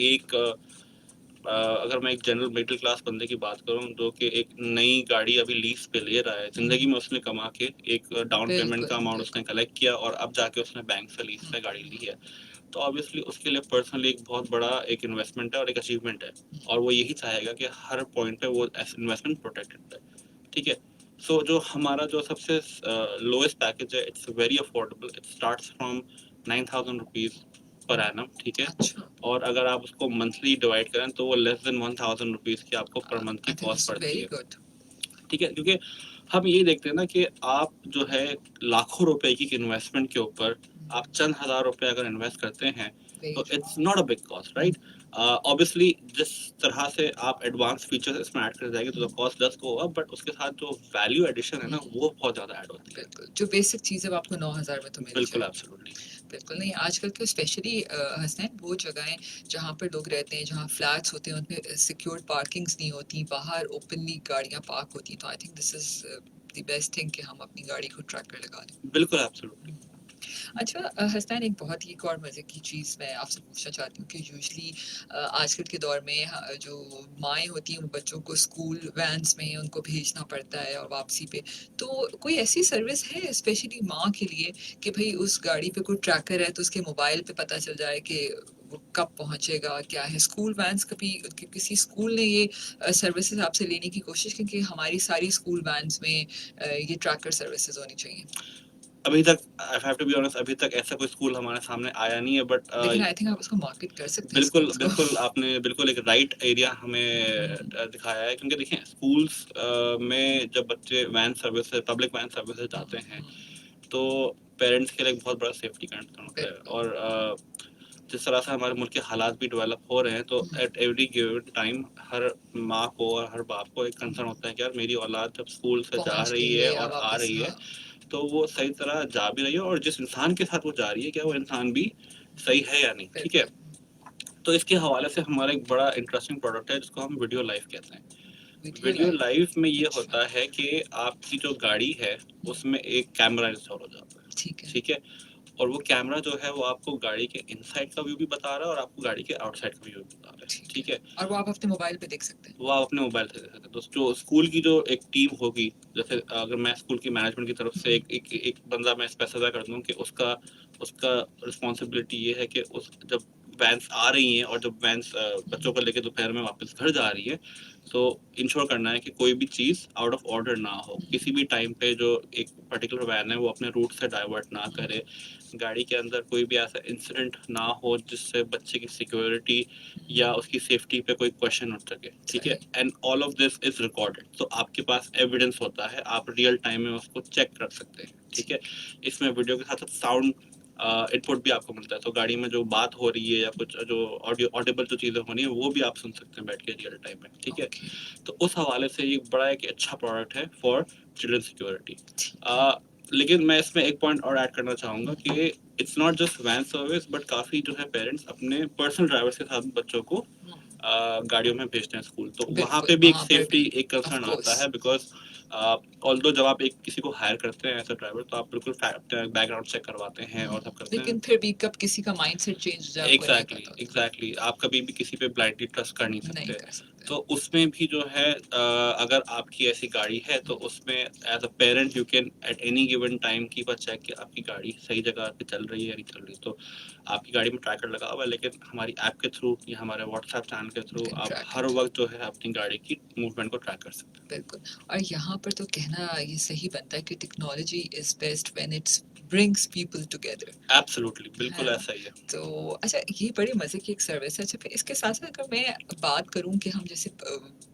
मैं एक जनरल मिडिल क्लास बंदे की बात करूं जो कि एक नई गाड़ी अभी लीज पे ले रहा है, जिंदगी में उसने कमा के एक डाउन पेमेंट बिल्कुल, का अमाउंट उसने कलेक्ट किया और अब जाके उसने बैंक से लीज पे गाड़ी ली है, तो ऑब्वियसली उसके लिए पर्सनली एक बहुत बड़ा एक इन्वेस्टमेंट है और एक अचीवमेंट है और वो यही चाहेगा कि हर पॉइंट पे वो इन्वेस्टमेंट प्रोटेक्टेड है, ठीक है। सो जो हमारा जो सबसे लोएस्ट पैकेज है, it's very affordable, it starts from 9,000 rupees per annum, ठीक है। अच्छा। और अगर आप उसको मंथली डिवाइड करें तो वो लेस देन 1,000 रुपीज की आपको पर मंथ की आई थिंक कॉस्ट इट्स पड़ती वेरी है, गुड। ठीक है। क्योंकि हम ये देखते हैं ना कि आप जो है लाखों रुपए की इन्वेस्टमेंट के ऊपर आप चंद हजार रुपए अगर इन्वेस्ट करते हैं तो it's not a big cost, right. Obviously जिस तरह से आप एडवांस फीचर्स इसमें ऐड कर जाएंगे तो the cost does go up, but उसके साथ जो वैल्यू एडिशन है ना वो बहुत ज्यादा ऐड होती है। बिल्कुल, जो बेसिक चीज़ है वो आपको 9,000 में तो मिल बिल्कुल, जाएगी। एब्सोल्युटली। बिल्कुल नहीं, आजकल के स्पेशली हसनैन वो जगहें जहाँ पर लोग रहते हैं, जहाँ फ्लैट्स होते हैं, उनमें सिक्योर्ड पार्किंग्स नहीं होती, बाहर ओपनली गाड़ियाँ पार्क होती, तो I think this is the best thing कि हम अपनी गाड़ी को ट्रैकर लगा दें। बिल्कुल, एब्सोल्युटली। अच्छा हसनैन, एक बहुत ही एक और मज़े की चीज़ मैं आपसे पूछना चाहती हूँ कि यूजली आजकल के दौर में जो माएँ होती हैं वो बच्चों को स्कूल वैन्स में उनको भेजना पड़ता है और वापसी पे, तो कोई ऐसी सर्विस है स्पेशली माँ के लिए कि भाई उस गाड़ी पे कोई ट्रैकर है तो उसके मोबाइल पे पता चल जाए कि वो कब पहुंचेगा, क्या है। स्कूल वैन्स कभी किसी स्कूल ने ये सर्विसेज आपसे लेने की कोशिश की कि हमारी सारी स्कूल वैन्स में ये ट्रैकर सर्विसेज होनी चाहिए? अभी तक I have to be honest, अभी तक ऐसा कोई स्कूल हमारे सामने आया नहीं है, बट लेकिन आई थिंक आप उसको मार्केट कर सकते हैं बिल्कुल schools को। बिल्कुल आपने बिल्कुल एक राइट एरिया हमें दिखाया है, क्योंकि देखिए स्कूल्स में जब बच्चे van service public van service जाते हैं तो पेरेंट्स के लिए एक बहुत बड़ा सेफ्टी कंसर्न होता है बिल्कुल। और जिस तरह से हमारे मुल्क के हालात भी डेवलप हो रहे हैं तो एट एवरी गिवन टाइम हर माँ को और हर बाप को एक कंसर्न होता है कि यार मेरी औलाद जब स्कूल से जा पहुंच रही गई है है या और आ वापस, रही है हाँ। तो वो सही तरह जा भी रही है और जिस इंसान के साथ वो जा रही है क्या वो इंसान भी सही है या नहीं, ठीक है। तो इसके हवाले से हमारा एक बड़ा इंटरेस्टिंग प्रोडक्ट है जिसको हम वीडियो लाइव कहते हैं। वीडियो लाइव में ये अच्छा। होता है कि आपकी जो गाड़ी है उसमें एक कैमरा इंस्टॉल हो जाता है, ठीक है। ठीक है। और वो कैमरा जो है वो आपको गाड़ी के इनसाइड का व्यू भी बता रहा है और आपको गाड़ी के आउटसाइड का व्यू भी बता रहा है, ठीक है। और वो आप अपने मोबाइल पे देख सकते हैं। वो आप अपने मोबाइल से देख सकते हैं। तो जो स्कूल की जो एक टीम होगी, जैसे अगर मैं स्कूल की मैनेजमेंट की तरफ से एक बंदा मैं स्पेसिफाई कर दूं कि उसका उसका रिस्पॉन्सिबिलिटी ये है कि उस जब वैन्स आ रही हैं और जब वैन्स बच्चों को लेके दोपहर में वापस घर जा रही है, तो इंश्योर करना है कि कोई भी चीज़ आउट ऑफ ऑर्डर ना हो। किसी भी टाइम पे जो एक पर्टिकुलर वैन है वो अपने रूट से डाइवर्ट ना करे, गाड़ी के अंदर कोई भी ऐसा इंसिडेंट ना हो जिससे बच्चे की सिक्योरिटी या उसकी सेफ्टी पे कोई क्वेश्चन उठ सके, ठीक है। And all of this is recorded, तो आपके पास एविडेंस होता है, आप रियल टाइम में उसको चेक कर सकते हैं, ठीक है। इसमें वीडियो के साथ साथ साउंड इनपुट भी आपको मिलता है, तो गाड़ी में जो बात हो रही है या कुछ जो ऑडिबल जो चीज़ें हो रही हैं वो भी आप सुन सकते हैं बैठ के रियल टाइम में, ठीक है। तो उस हवाले से ये बड़ा एक अच्छा प्रोडक्ट है फॉर चिल्ड्रन सिक्योरिटी। लेकिन मैं इसमें एक पॉइंट और ऐड करना चाहूँगा कि it's not just when service, but काफ़ी जो है पेरेंट्स अपने पर्सनल ड्राइवर्स के साथ बच्चों को गाड़ियों में भेजते हैं स्कूल, तो वहाँ पे भी एक सेफ्टी एक कंसर्न आता है, बिकॉज ऑल्दो जब आप एक किसी को हायर करते हैं एज अ ड्राइवर, तो आप बिल्कुल बैकग्राउंड चेक करवाते हैं और सब करते हैं। लेकिन फिर भी कब किसी का माइंडसेट चेंज हो जाए, एग्जैक्टली आप कभी भी किसी पे ब्लाइंडली ट्रस्ट कर नहीं नहीं सकते। कर सकते। तो उसमें भी जो है अगर आपकी ऐसी गाड़ी है तो उसमें as a parent you can at any given time keep a check कि आपकी गाड़ी सही जगह पे चल रही है या नहीं चल रही। तो आपकी गाड़ी में ट्रैकर लगा हुआ है, लेकिन हमारी ऐप के थ्रू या हमारे व्हाट्सएप चैनल के थ्रू आप हर वक्त जो है अपनी गाड़ी की मूवमेंट को ट्रैक कर सकते हैं। बिल्कुल। और यहाँ पर तो कहना ये सही बनता है कि technology is best when it's brings people together. Absolutely, बिल्कुल ऐसा ही है। तो अच्छा, ये बड़े मजे की एक सर्विस है। अच्छा, फिर इसके साथ साथ अगर मैं बात करूं कि हम जैसे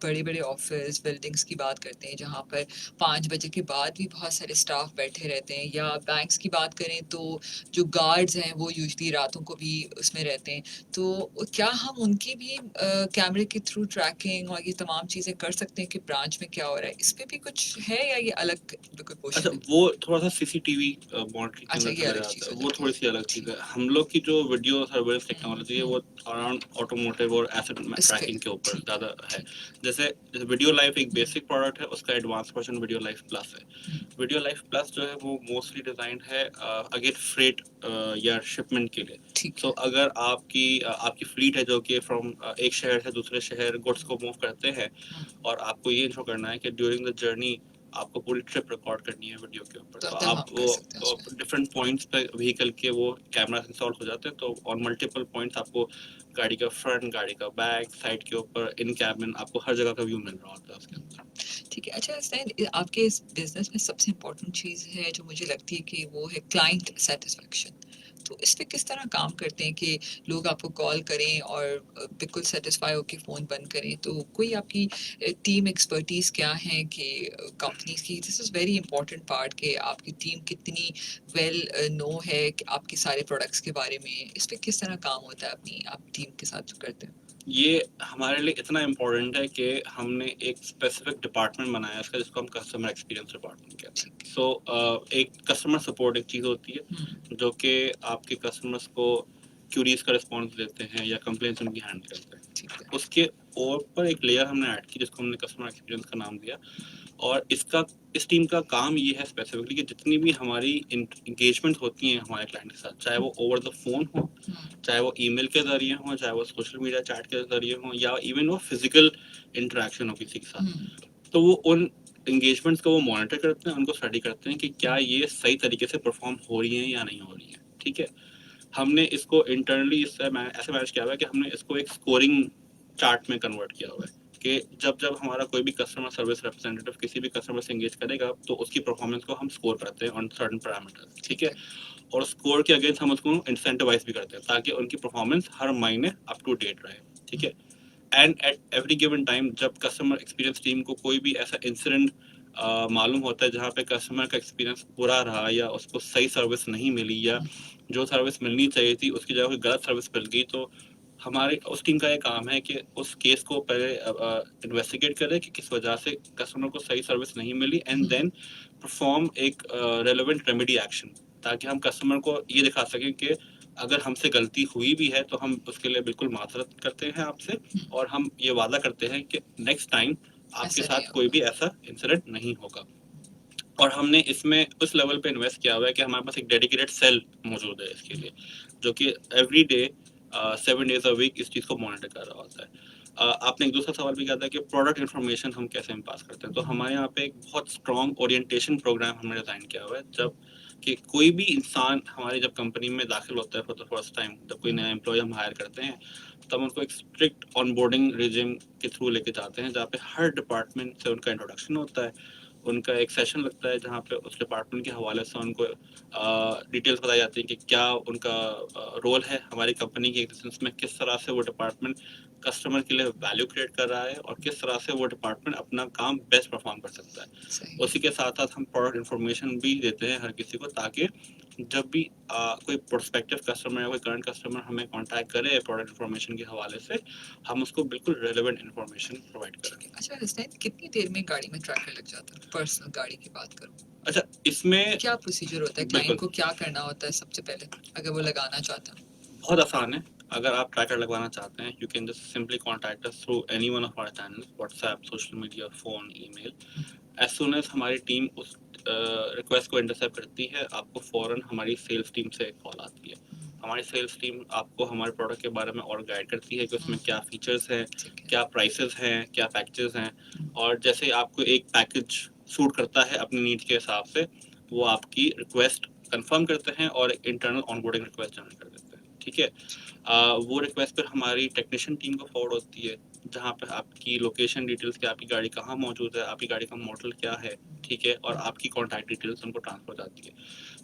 बड़े बड़े ऑफिस बिल्डिंग्स की बात करते हैं जहाँ पर 5 बजे के बाद भी बहुत सारे स्टाफ बैठे रहते हैं, या बैंक्स की बात करें तो जो गार्ड्स हैं वो यूजली रातों को भी उसमें रहते हैं, तो क्या हम उनकी भी कैमरे के थ्रू ट्रैकिंग और ये तमाम चीज़ें कर सकते हैं कि ब्रांच में क्या हो रहा है? इस पे भी कुछ है या ये अलग कोई पोर्शन अच्छा, है? वो थोड़ा सा सीसीटीवी मॉनिटरिंग के अच्छा, अंदर ये चला अलग जाता चीज़ है, हो वो जाती थोड़ी सी अलग चीज़ है। हम लोग की जो वीडियो सर्वेलेंस टेक्नोलॉजी है वो अराउंड ऑटोमोटिव और एसेट ट्रैकिंग के ऊपर ज़्यादा है। जैसे वीडियो लाइफ एक बेसिक प्रोडक्ट है, उसका advance version video life plus है। वीडियो लाइफ प्लस जो है वो मोस्टली डिजाइंड है अगेन फ्रेट या शिपमेंट के लिए। सो अगर आपकी फ्लीट है जो कि फ्रॉम एक शहर से दूसरे शहर गुड्स को मूव करते हैं, और आपको ये इंश्योर करना है कि ड्यूरिंग द जर्नी आपको पूरी ट्रिप रिकॉर्ड करनी है वीडियो के ऊपर, तो आप वो डिफरेंट पॉइंट्स पे व्हीकल के वो कैमरा इंस्टॉल हो जाते हैं, तो ऑन मल्टीपल पॉइंट्स आपको गाड़ी का फ्रंट, गाड़ी का बैक, साइड के ऊपर, इन कैबिन, आपको हर जगह का व्यू मिल रहा होता है उसके अंदर। ठीक है। अच्छा हसनैन, आपके इस बिजनेस में सबसे इम्पोर्टेंट चीज़ है जो मुझे लगती है कि वो है क्लाइंट सेटिस्फेक्शन। तो इस पे किस तरह काम करते हैं कि लोग आपको कॉल करें और बिल्कुल सेटिस्फाई होकर फ़ोन बंद करें? तो कोई आपकी टीम एक्सपर्टीज़ क्या है कि कंपनीज की, this is very important part, कि आपकी टीम कितनी वेल नो है कि आपके सारे प्रोडक्ट्स के बारे में? इस पे किस तरह काम होता है अपनी आप टीम के साथ जो करते हैं? ये हमारे लिए इतना इम्पोर्टेंट है कि हमने एक स्पेसिफिक डिपार्टमेंट बनाया है जिसको हम कस्टमर एक्सपीरियंस डिपार्टमेंट कहते हैं। सो एक कस्टमर सपोर्ट एक चीज़ होती है जो कि आपके कस्टमर्स को क्यूरीज का रिस्पॉन्स देते हैं या कंप्लेंट्स उनकी हैंडल करते हैं। उसके ऊपर एक लेयर हमने ऐड की जिसको हमने कस्टमर एक्सपीरियंस का नाम दिया, और इस टीम का काम ये है स्पेसिफिकली कि जितनी भी हमारी इंगेजमेंट होती हैं हमारे क्लाइंट के साथ, चाहे वो ओवर द फोन हो, चाहे वो ईमेल के जरिए हो, चाहे वो सोशल मीडिया चैट के जरिए हो, या इवन वो फिजिकल इंटरेक्शन हो किसी के साथ, तो वो उन इंगेजमेंट्स को वो मॉनिटर करते हैं, उनको स्टडी करते हैं कि क्या ये सही तरीके से परफॉर्म हो रही हैं या नहीं हो रही हैं, ठीक है। हमने इसको इंटरनली ऐसे मैनेज किया हुआ है कि हमने इसको एक स्कोरिंग चार्ट में कन्वर्ट किया हुआ है कि जब जब हमारा कोई भी कस्टमर सर्विस रिप्रेजेंटेटिव किसी भी कस्टमर से एंगेज करेगा तो उसकी परफॉर्मेंस को हम स्कोर करते हैं ऑन सर्टेन पैरामीटर्स, ठीक है। और स्कोर के अगेंस्ट हम उसको इंसेंटिवाइज भी करते हैं ताकि उनकी परफॉर्मेंस हर महीने अप टू डेट रहे, ठीक है। And at every given time जब कस्टमर एक्सपीरियंस टीम को कोई भी ऐसा इंसिडेंट मालूम होता है जहाँ पे कस्टमर का एक्सपीरियंस बुरा रहा या उसको सही सर्विस नहीं मिली या जो सर्विस मिलनी चाहिए थी उसकी जगह कोई गलत सर्विस मिल गई, तो हमारे उस टीम का ये काम है कि उस केस को पहले इन्वेस्टिगेट करे कि किस वजह से कस्टमर को सही सर्विस नहीं मिली, एंड देन परफॉर्म एक रेलेवेंट रेमेडी एक्शन, ताकि हम कस्टमर को ये दिखा सकें कि अगर हमसे गलती हुई भी है तो हम उसके लिए बिल्कुल माजरत करते हैं आपसे, और हम ये वादा करते हैं कि नेक्स्ट टाइम आपके साथ कोई भी ऐसा इंसिडेंट नहीं होगा। और हमने इसमें उस लेवल पे इन्वेस्ट किया हुआ है कि हमारे पास एक डेडिकेटेड सेल मौजूद है इसके लिए, जो कि every day 7 days a week इस चीज़ को मॉनिटर कर रहा होता है। आपने एक दूसरा सवाल भी किया था कि प्रोडक्ट इन्फॉर्मेशन हम कैसे पास करते हैं, तो हमारे यहाँ पे एक बहुत स्ट्रॉन्ग ओरिएंटेशन प्रोग्राम हमने डिज़ाइन किया हुआ है। जब कि कोई भी इंसान हमारी जब कंपनी में दाखिल होता है फॉर द फर्स्ट टाइम, जब कोई नया एम्प्लॉय हम हायर करते हैं, तब उनको एक स्ट्रिक्ट ऑनबोर्डिंग रिजिम के थ्रू लेके जाते हैं, जहाँ पे हर डिपार्टमेंट से उनका इंट्रोडक्शन होता है। उनका एक सेशन लगता है जहाँ पे उस डिपार्टमेंट के हवाले से उनको डिटेल्स बताई जाती है कि क्या उनका रोल है हमारी कंपनी की एग्जिस्टेंस में, किस तरह से वो डिपार्टमेंट कस्टमर के लिए वैल्यू क्रिएट कर रहा है और किस तरह से वो डिपार्टमेंट अपना काम बेस्ट परफॉर्म कर सकता है। सही उसी के साथ साथ हम प्रोडक्ट इन्फॉर्मेशन भी देते हैं हर किसी को, ताकि जब भी कोई प्रोस्पेक्टिव कस्टमर या कोई करंट कस्टमर हमें कांटेक्ट करे प्रोडक्ट इन्फॉर्मेशन के हवाले से, हम उसको बिल्कुल रेलेवेंट इन्फॉर्मेशन प्रोवाइड करें। अच्छा हसनैन, कितनी देर में गाड़ी में ट्रैकर लग जाता है? पर्सनल गाड़ी की बात करूं, अच्छा, इसमें क्या प्रोसीजर होता है? क्लाइंट को क्या करना होता है सबसे पहले अगर वो लगाना चाहता है? बहुत आसान है। अगर आप ट्रैकर लगवाना चाहते हैं, you can just simply contact us through any one of our channels, WhatsApp, social media, phone, email. As soon as हमारी टीम उस रिक्वेस्ट को इंटरसेप्ट करती है, आपको फौरन हमारी सेल्स टीम से कॉल आती है। हमारी सेल्स टीम आपको हमारे प्रोडक्ट के बारे में और गाइड करती है कि उसमें क्या फीचर्स हैं, ठीक है। क्या प्राइसेस हैं, क्या पैकेजेस हैं, और जैसे आपको एक पैकेज सूट करता है अपनी नीड्स के हिसाब से, वो आपकी रिक्वेस्ट कंफर्म करते हैं और एक इंटरनल ऑनबोर्डिंग रिक्वेस्ट जनरेट कर देते हैं। ठीक है, वो रिक्वेस्ट फिर हमारी टेक्नीशियन टीम को फॉरवर्ड होती है, जहाँ पे आपकी लोकेशन डिटेल्स, कि आपकी गाड़ी कहाँ मौजूद है, आपकी गाड़ी का मॉडल क्या है, ठीक है, और आपकी कॉन्टैक्ट डिटेल्स उनको ट्रांसफर हो जाती है।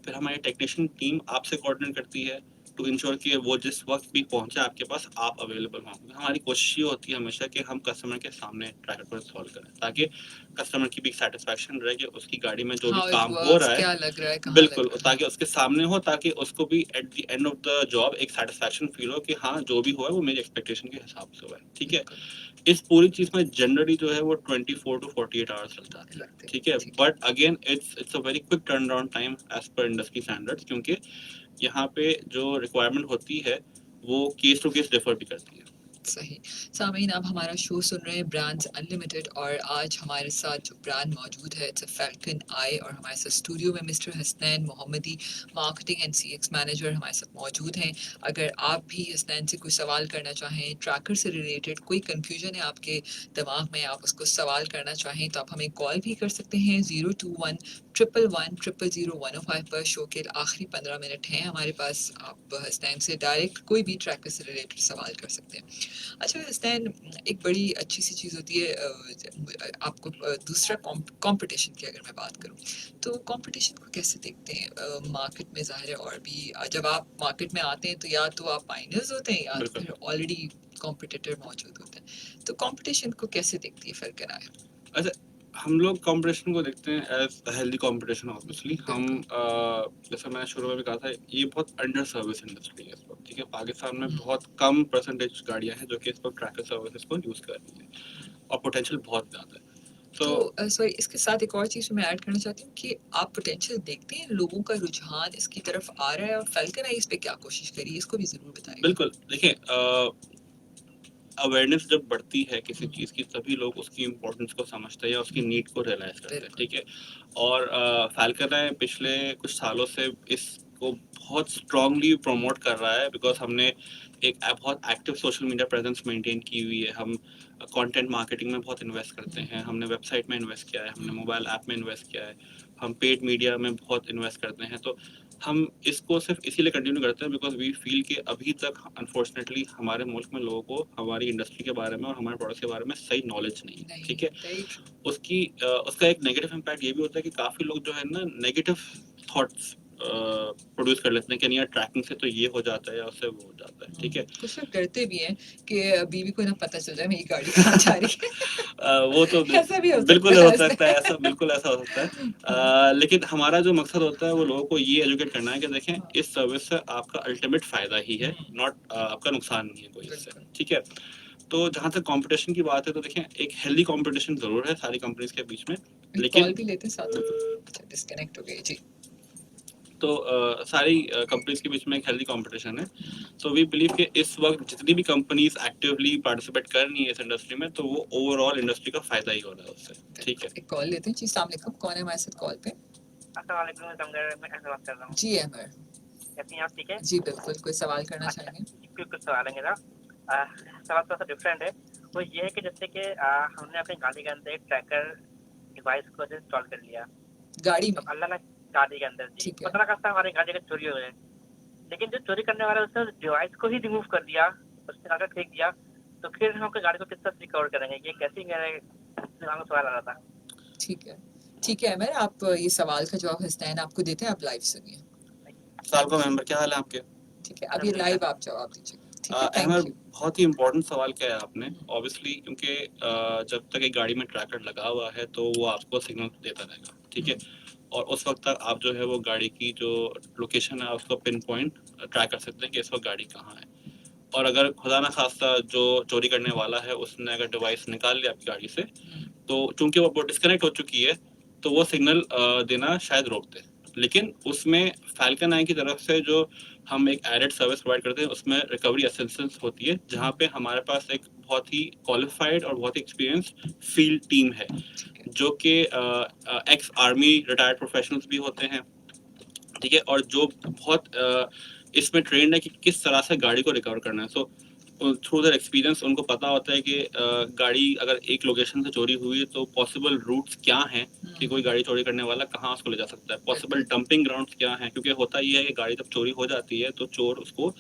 फिर हमारी टेक्नीशियन टीम आपसे कोऑर्डिनेट करती है टू इंश्योर कि वो जिस वक्त भी पहुंचे आपके पास, आप अवेलेबल हों। हमारी कोशिश ये होती है हमेशा कि हम कस्टमर के सामने ट्रैकर को इंस्टॉल करें, ताकि कस्टमर की भी सेटिस्फैक्शन रहे कि उसकी गाड़ी में जो भी How it काम हो works, रहा है, क्या लग रहा है, कहाँ बिल्कुल, लग रहा है? ताकि उसके सामने हो, ताकि उसको भी at the end of the job एक सेटिस्फैक्शन फील हो कि हाँ, जो भी हुआ है वो मेरी एक्सपेक्टेशन के हिसाब से हुआ है। ठीक है, इस पूरी चीज में जनरली जो है वो 24 to 48 आवर्स लग जाते हैं। लगते हैं, ठीक है, ठीक है। But again it's a very quick turnaround time as per industry standards, क्योंकि यहाँ पे जो रिक्वायरमेंट होती है वो केस टू केस डिफर भी करती है। सही। सामीन, आप हमारा शो सुन रहे हैं ब्रांड्स अनलिमिटेड, और आज हमारे साथ जो ब्रांड मौजूद है इट्स फैल्कन आई, और हमारे साथ स्टूडियो में mister Hasnain Mohammadi, marketing and CX manager हमारे साथ मौजूद हैं। अगर आप भी हसनैन से कोई सवाल करना चाहें, ट्रैकर से रिलेटेड कोई कन्फ्यूजन है आपके दिमाग में, आप उसको सवाल करना चाहें, तो आप हमें कॉल भी कर सकते हैं 021-111-000-105 पर। शो के आखिरी 15 मिनट हैं हमारे पास, आप हसनैन से डायरेक्ट कोई भी ट्रैकर से रिलेटेड सवाल कर सकते हैं। अच्छा हसनैन, एक बड़ी अच्छी सी चीज़ होती है आपको दूसरा कंपटीशन की अगर मैं बात करूं, तो कंपटीशन को कैसे देखते हैं मार्केट में? ज़ाहिर है, और भी जब आप मार्केट में आते हैं तो या तो आप माइनर्स होते हैं या तो बिल्कुल। फिर ऑलरेडी कॉम्पिटिटर मौजूद होते हैं, तो कंपटीशन को कैसे देखती है फर्क कराए? अच्छा, हम लोग कंपटीशन को देखते हैं एज हेल्दी कंपटीशन। ऑब्वियसली हम जैसे मैंने शुरू में भी कहा था, ये बहुत अंडर सर्विस इंडस्ट्री है इस वक्त। ठीक है, पाकिस्तान में बहुत कम परसेंटेज गाड़ियां हैं जो कि इस वक्त ट्रैकर सर्विसेज को यूज कर रही है, और पोटेंशियल बहुत ज़्यादा है। तो सॉरी, इसके साथ एक और चीज़ मैं ऐड करना चाहती हूँ कि आप पोटेंशियल देखते हैं, लोगों का रुझान इसकी तरफ आ रहा है, और फैल्कन आई इस पे क्या कोशिश करी है, इसको भी ज़रूर बताइए। बिल्कुल, देखिए, अवेयरनेस जब बढ़ती है किसी चीज़ की, तभी लोग उसकी इम्पोर्टेंस को समझते हैं या उसकी नीड को रियलाइज करते हैं। ठीक है, और फैल्कन आई पिछले कुछ सालों से इसको बहुत स्ट्रांगली प्रमोट कर रहा है, बिकॉज हमने एक बहुत active social media presence maintain की हुई है। हम कंटेंट मार्केटिंग में बहुत इन्वेस्ट करते हैं, हमने वेबसाइट में इन्वेस्ट किया है, हमने मोबाइल ऐप में इन्वेस्ट किया है, हम पेड मीडिया में बहुत इन्वेस्ट करते हैं। तो हम इसको सिर्फ इसीलिए कंटिन्यू करते हैं बिकॉज वी फील कि अभी तक अनफॉर्चुनेटली हमारे मुल्क में लोगों को हमारी इंडस्ट्री के बारे में और हमारे प्रोडक्ट्स के बारे में सही नॉलेज नहीं है। ठीक है, उसका एक नेगेटिव इम्पैक्ट ये भी होता है कि काफ़ी लोग जो है ना नेगेटिव थॉट्स प्रोड्यूस कर लेते हैं कि नहीं यार, ट्रैकिंग से तो ये हो जाता है या उससे वो हो जाता है। ठीक है, कुछ लोग डरते भी हैं कि बीवी को ना पता चल जाए मेरी गाड़ी कहाँ जा रही है। वो तो ऐसा भी हो बिल्कुल सकता हो है। सकता है, ऐसा बिल्कुल ऐसा हो सकता है। लेकिन हमारा जो मकसद होता है वो लोगों को ये एजुकेट करना है कि देखें, इस सर्विस से आपका अल्टीमेट फायदा ही है, नॉट आपका नुकसान नहीं है कोई इससे। ठीक है, तो जहाँ तक कंपटीशन की बात है, तो देखें एक हेल्दी कंपटीशन जरूर है सारी कंपनीज के बीच में, कॉल लेकिन भी लेते हैं साथ में। अच्छा, डिस्कनेक्ट हो गई जी। तो सारी कंपनीज के बीच में एक हेल्दी कंपटीशन है। सो वी बिलीव कि इस वक्त जितनी भी कंपनीज एक्टिवली पार्टिसिपेट कर रही है इस इंडस्ट्री में, तो वो ओवरऑल इंडस्ट्री का फायदा ही हो रहा है उससे। ठीक है, एक कॉल लेते हैं जी। अस्सलाम वालेकुम, कौन है हमारे साथ कॉल पे? अस्सलामुअलैकुम, समगर मैं ऐसे बात कर रहा हूँ। जी अमर। कैसी हैं आप? ठीक है जी बिल्कुल, कोई सवाल करना अच्छा, चाहेंगे? कुछ सवाल है मेरा। सवाल थोड़ा सा डिफरेंट है। वो ये है कि जैसे कि हमने अपनी गाड़ी के अंदर एक ट्रैकर डिवाइस को इंस्टॉल कर लिया, गाड़ी तो में? अल्लाह ना गाड़ी के अंदर जी ठीक है। पता लगा था हमारी गाड़ी का चोरी हो गए, लेकिन जो चोरी करने वाला है उसने उस डिवाइस को ही रिमूव कर दिया, उसने लाकर फेंक दिया, तो फिर हम अपनी गाड़ी को किस तरह से रिकवर करेंगे? ये कैसे मेरे दिमाग में सवाल आ रहा था। ठीक है, ठीक है अमर, आप ये सवाल का जवाब हसनैन आपको देते हैं, आप लाइव सुनिए। साल का मेंबर, क्या हाल है आपके? ठीक है, अब ये लाइव आप जवाब दीजिए। ठीक है, अहमद, थैंक यू। बहुत ही इम्पोर्टेंट सवाल किया है आपने। ऑब्वियसली क्योंकि जब तक एक गाड़ी में ट्रैकर लगा हुआ है तो वो आपको सिग्नल देता रहेगा, ठीक है, और उस वक्त तक आप जो है वो गाड़ी की जो लोकेशन है उसको पिन पॉइंट ट्रैक कर सकते हैं कि इस वक्त गाड़ी कहाँ है। और अगर खुदा ना खास्ता जो चोरी करने वाला है उसने अगर डिवाइस निकाल लिया आपकी गाड़ी से, तो चूंकि वो डिस्कनेक्ट हो चुकी है तो वो सिग्नल देना शायद रोक दे। लेकिन उसमें फैल्कन आई की तरफ से जो हम एक एडेड सर्विस प्रोवाइड करते हैं उसमें रिकवरी असिस्टेंस होती है, जहाँ पे हमारे पास एक बहुत ही क्वालिफाइड और बहुत ही एक्सपीरियंस फील्ड टीम है, जो कि एक्स आर्मी रिटायर्ड प्रोफेशनल्स भी होते हैं, ठीक है, और जो बहुत इसमें ट्रेंड है कि किस तरह से गाड़ी को रिकवर करना है। सो थ्रू देयर एक्सपीरियंस उनको पता होता है कि गाड़ी अगर एक लोकेशन से चोरी हुई है तो पॉसिबल रूट्स क्या हैं कि कोई गाड़ी चोरी करने वाला कहाँ उसको ले जा सकता है, पॉसिबल डंपिंग ग्राउंड्स क्या हैं, क्योंकि होता ये है कि गाड़ी जब चोरी हो जाती है तो चोर उसको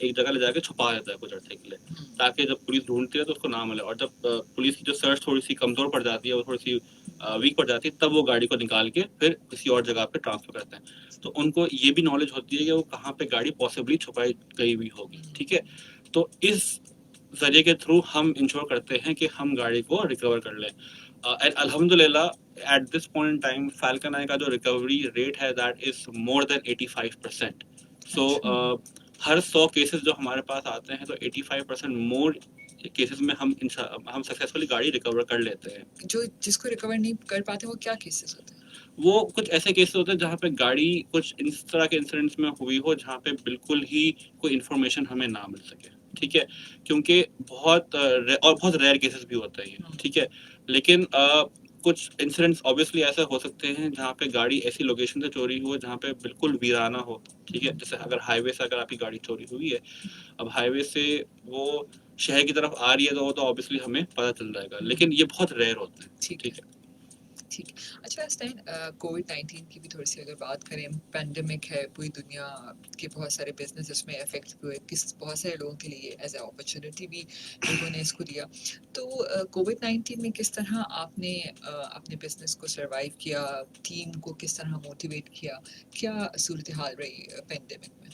एक जगह ले जाके छुपा देता है कुछ अर्से के लिए, ताकि जब पुलिस ढूंढती है तो उसको ना मिले, और जब पुलिस की जो सर्च थोड़ी सी कमजोर पड़ जाती है, वो थोड़ी सी वीक पड़ जाती है, तब वो गाड़ी को निकाल के फिर किसी और जगह पे ट्रांसफर करते हैं। तो उनको ये भी नॉलेज होती है कि वो कहाँ पे गाड़ी पॉसिबली छुपाई गई हुई होगी, ठीक है। तो इस जरिए के थ्रू हम इंश्योर करते हैं कि हम गाड़ी को रिकवर कर लें। एंड अल्हम्दुलिल्लाह at this point in time Falcon Eye का जो रिकवरी रेट है that is more than 85%। So हर 100 केसेस जो हमारे पास आते हैं तो 85% मोर केसेस में हम सक्सेसफुली गाड़ी रिकवर कर लेते हैं। जो जिसको रिकवर नहीं कर पाते वो क्या केसेस होते हैं? वो कुछ ऐसे केसेस होते हैं जहाँ पे गाड़ी कुछ इस तरह के इंसिडेंट्स में हुई हो जहाँ पे बिल्कुल ही कोई इन्फॉर्मेशन हमें ना मिल सके, ठीक है, क्योंकि बहुत रेयर केसेस भी होते हैं, ठीक है। लेकिन कुछ इंसिडेंट्स ऑब्वियसली ऐसे हो सकते हैं जहाँ पे गाड़ी ऐसी लोकेशन से चोरी हो जहाँ पे बिल्कुल वीराना हो, ठीक है। जैसे अगर हाईवे से अगर आपकी गाड़ी चोरी हुई है, अब हाईवे से वो शहर की तरफ आ रही है तो वो तो ऑब्वियसली हमें पता चल जाएगा, लेकिन ये बहुत रेयर होते हैं, ठीक है। ठीक। अच्छा हसनैन, कोविड-19 की भी थोड़ी सी अगर बात करें, पैंडेमिक है, पूरी दुनिया के बहुत सारे बिजनेस इसमें अफेक्ट हुए, बहुत सारे लोगों के लिए एज ए अपॉर्चुनिटी भी लोगों ने इसको दिया। तो कोविड-19 में किस तरह आपने अपने बिजनेस को सरवाइव किया, टीम को किस तरह मोटिवेट किया, क्या सूरत हाल रही पैंडेमिक में?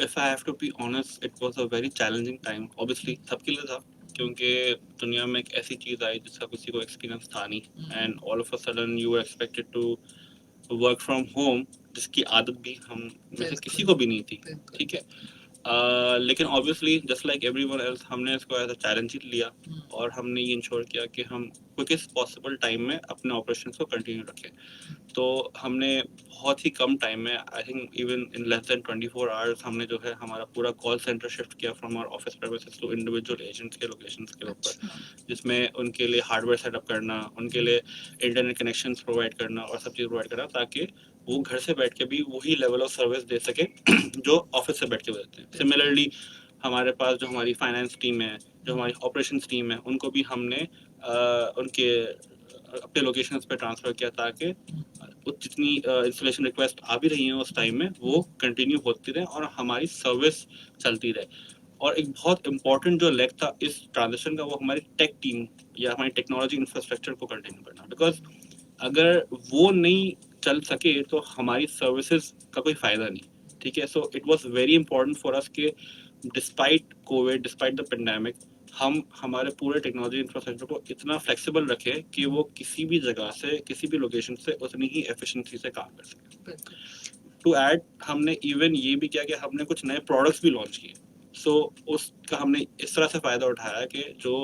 If I have to be honest, it was a very challenging time. Obviously, सबके लिए था, क्योंकि दुनिया में एक ऐसी चीज आई जिसका किसी को एक्सपीरियंस था नहीं, and all of a sudden you were expected to work from home, जिसकी आदत भी हम में से किसी को भी नहीं थी, ठीक है। लेकिन obviously just like everyone else हमने इसको एज अ चैलेंज ही लिया, और हमने ये इंश्योर किया कि हम क्विकेस्ट पॉसिबल टाइम में अपने ऑपरेशंस को कंटिन्यू रखें। तो हमने बहुत ही कम टाइम में, I think even in less than 24 hours, हमने जो है हमारा पूरा कॉल सेंटर शिफ्ट किया from our office premises to individual agents के लोकेशंस के ऊपर, जिसमें उनके लिए हार्डवेयर सेटअप करना, उनके लिए इंटरनेट कनेक्शंस प्रोवाइड करना और सब चीज़ प्रोवाइड करना, ताकि वो घर से बैठ के भी वही लेवल ऑफ सर्विस दे सके जो ऑफिस से बैठ के देते हैं। सिमिलरली हमारे पास जो हमारी फाइनेंस टीम है, जो हमारी ऑपरेशंस टीम है, उनको भी हमने उनके अपने लोकेशंस पे ट्रांसफ़र किया, ताकि जितनी इंस्टॉलेशन रिक्वेस्ट आ भी रही हैं उस टाइम में वो कंटिन्यू होती रहे और हमारी सर्विस चलती रहे। और एक बहुत इंपॉर्टेंट जो लेग था इस ट्रांजिशन का, वो हमारी टेक टीम या हमारी टेक्नोलॉजी इंफ्रास्ट्रक्चर को कंटिन्यू करना, बिकॉज अगर वो नहीं चल सके तो हमारी सर्विसेज का कोई फ़ायदा नहीं, ठीक है। So it was very important for us कि despite Covid, despite the pandemic, हम हमारे पूरे टेक्नोलॉजी इंफ्रास्ट्रक्चर को इतना फ्लेक्सिबल रखें कि वो किसी भी जगह से, किसी भी लोकेशन से उतनी ही एफिशिएंसी से काम कर सके। टू ऐड, हमने इवन ये भी किया कि हमने कुछ नए प्रोडक्ट्स भी लॉन्च किए। सो उसका हमने इस तरह से फ़ायदा उठाया कि जो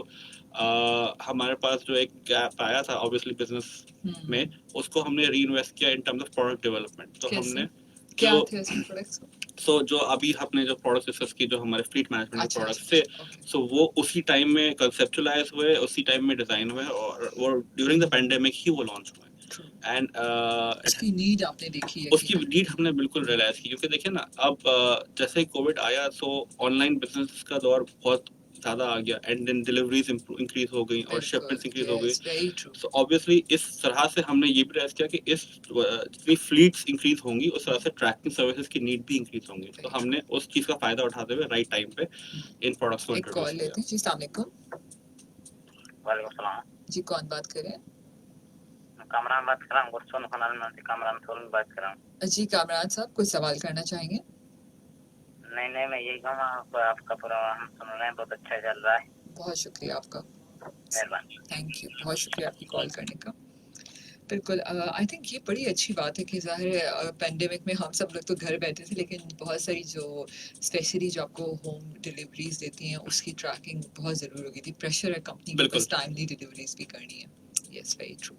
हमारे पास जो एक गैप आया था ऑब्वियसली बिजनेस में, उसको हमने री इन्वेस्ट किया in terms of product development. तो हमने क्या जो थे उसके प्रोडक्ट्स? जो अभी आपने जो प्रोडक्ट डिस्कस की, जो हमारे फ्लीट मैनेजमेंट के अच्छा, प्रोडक्ट्स अच्छा, थे, अच्छा, ओके। सो वो उसी टाइम में कंसेप्चुलाइज हुए, उसी टाइम में डिजाइन हुए, और वो ड्यूरिंग द पेंडेमिक ही वो लॉन्च हुए। ट्रू। एंड उसकी नीड आपने देखी है उसकी नीड हमने बिल्कुल रियलाइज की, क्योंकि देखिए ना, अब जैसे ही कोविड आया तो ऑनलाइन बिजनेस का दौर बहुत ज्यादा आ गया, एंड देन डिलीवरीज इंक्रीज हो गई और शिपमेंट्स इंक्रीज हो गई। Very true. सो ऑब्वियसली इस तरह से हमने ये भी रियलाइज किया कि इस जितनी फ्लीट्स इंक्रीज होंगी, उस तरह से ट्रैकिंग सर्विसेज की नीड भी इंक्रीज होंगी। तो हमने उस चीज का फायदा उठाते हुए राइट टाइम पे इन प्रोडक्ट्स को एक इंट्रोड्यूस कॉल किया। लेते हैं जी। अस्सलाम वालेकुम वालेकुम सलाम। जी, कौन बात कर रहे हैं? कामरान बात कर रहा हूँ, गुरसोन खनाल में से कामरान सोलन बात कर रहा हूँ। जी कामरान साहब, कुछ सवाल करना चाहेंगे? नहीं, मैं यही कहूँगा, आपका प्रोग्राम सुन रहे हैं, बहुत अच्छा चल रहा है। बहुत शुक्रिया आपका, मेहरबानी। थैंक यू, बहुत शुक्रिया आपकी कॉल करने का। बिल्कुल, आई थिंक ये बड़ी अच्छी बात है कि ज़ाहिर है पेंडेमिक में हम सब लोग तो घर बैठे थे, लेकिन बहुत सारी जो स्पेशली जो आपको होम डिलीवरीज देती हैं उसकी ट्रैकिंग बहुत ज़रूरी होगी थी। प्रेशर है कंपनी के बिल्कुल। पास, टाइमली डिलीवरीज भी करनी है। Yes, very true.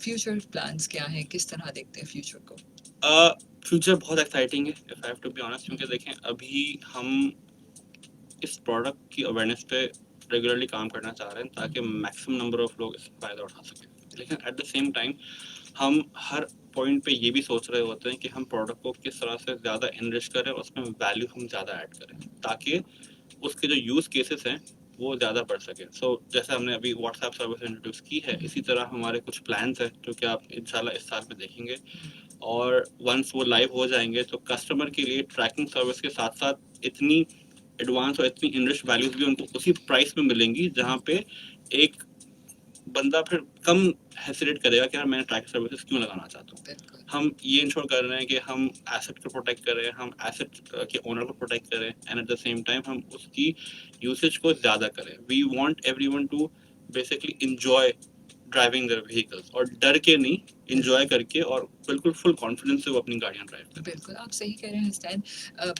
Future plans क्या हैं, किस तरह देखते हैं फ्यूचर को? फ्यूचर बहुत एक्साइटिंग है, if I have to be honest, क्योंकि देखें अभी हम इस प्रोडक्ट की अवेयरनेस पे रेगुलरली काम करना चाह रहे हैं, ताकि मैक्सिमम नंबर ऑफ लोग इससे फ़ायदा उठा सकें। लेकिन एट द सेम टाइम हम हर पॉइंट पे ये भी सोच रहे होते हैं कि हम प्रोडक्ट को किस तरह से ज़्यादा इनरिच करें और उसमें वैल्यू हम ज़्यादा ऐड करें, ताकि उसके जो यूज़ केसेस हैं वो ज़्यादा बढ़ सके। जैसे हमने अभी व्हाट्सएप सर्विस इंट्रोड्यूस की है, इसी तरह हमारे कुछ प्लान्स हैं जो कि आप इंशाल्लाह इस साल में देखेंगे, और वंस वो लाइव हो जाएंगे तो कस्टमर के लिए ट्रैकिंग सर्विस के साथ साथ इतनी एडवांस और इतनी इनरिच वैल्यूज भी उनको उसी प्राइस में मिलेंगी, जहाँ पे एक बंदा फिर कम हेसिटेट करेगा कि यार मैं ट्रैकिंग सर्विसेज क्यों लगाना चाहता हूँ। बिल्कुल, हम ये इंश्योर कर रहे हैं कि हम एसेट को प्रोटेक्ट करें, हम एसेट के ओनर को प्रोटेक्ट करें, and at the same time हम उसकी यूसेज को ज़्यादा करें। We want everyone to basically enjoy driving their vehicles, और डर के नहीं, इंजॉय करके और बिल्कुल फुल कॉन्फिडेंस से वो अपनी गाड़ियाँ ड्राइव करें। बिल्कुल आप सही कह रहे हैं हसनैन।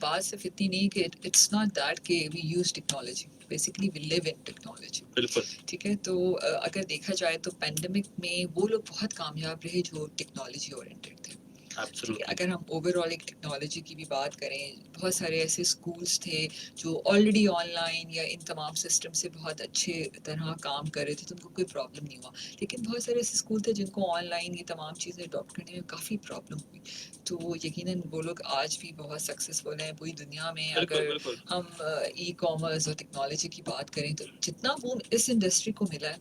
बात सिर्फ इतनी नहीं कि इट्स नॉट दैट कि we use technology, basically we live in technology. बिल्कुल। ठीक है, तो अगर देखा जाए तो पेंडेमिक में वो लोग बहुत कामयाब रहे जो टेक्नोलॉजी ओरिएंटेड थे। ठीक है, एब्सोल्युटली। अगर हम ओवरऑल एक टेक्नोलॉजी की भी बात करें, बहुत सारे ऐसे स्कूल्स थे जो ऑलरेडी ऑनलाइन या इन तमाम सिस्टम से बहुत अच्छे तरह काम कर रहे थे, तो उनको कोई प्रॉब्लम नहीं हुआ। लेकिन बहुत सारे ऐसे स्कूल थे जिनको ऑनलाइन ये तमाम चीज़ें अडॉप्ट करने में काफ़ी प्रॉब्लम हुई, तो यकीनन वो लोग आज भी बहुत सक्सेसफुल हैं पूरी दुनिया में। बिल्कुल अगर बिल्कुल। हम ई कॉमर्स और टेक्नोलॉजी की बात करें तो जितना बूम इस इंडस्ट्री को मिला है,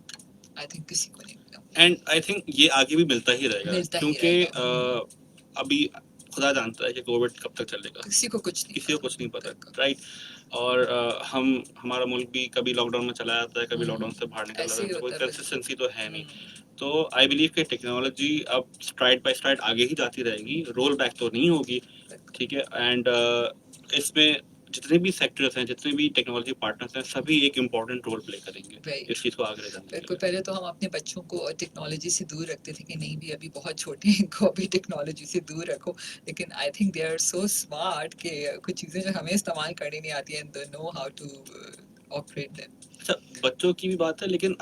आई थिंक किसी को नहीं मिला। एंड आई थिंक ये आगे भी मिलता ही रहेगा, मिलता ही क्योंकि रहेगा। अभी खुदा जानता है कि कोविड कब तक चलेगा, किसी को कुछ नहीं किसी को कुछ नहीं पता, बिल्कुल। राइट। और हमारा मुल्क भी कभी लॉकडाउन में चला जाता है, कभी लॉकडाउन से बाहर निकल ऐसे जाता ही है, कोई होता है, कंसिस्टेंसी तो है नहीं। हम्म, तो आई बिलीव कि टेक्नोलॉजी अब स्ट्राइड बाय स्ट्राइड आगे ही जाती रहेगी, रोल बैक तो नहीं होगी, बिल्कुल। ठीक है। एंड इसमें जितने भी सेक्टर्स हैं, जितने भी टेक्नोलॉजी पार्टनर्स हैं, सभी एक इम्पोर्टेंट रोल प्ले करेंगे Right. इस चीज़ को आगे ले जाने के बिल्कुल, लिए। पहले तो हम अपने बच्चों को टेक्नोलॉजी से दूर रखते थे कि नहीं भी अभी बहुत छोटे हैं, इनको अभी टेक्नोलॉजी से दूर रखो, लेकिन I think they are so smart कि कुछ चीज़ें जो हमें इस्तेमाल करनी नहीं आती हैं, they know how to operate them. अच्छा, बच्चों की भी बात है, लेकिन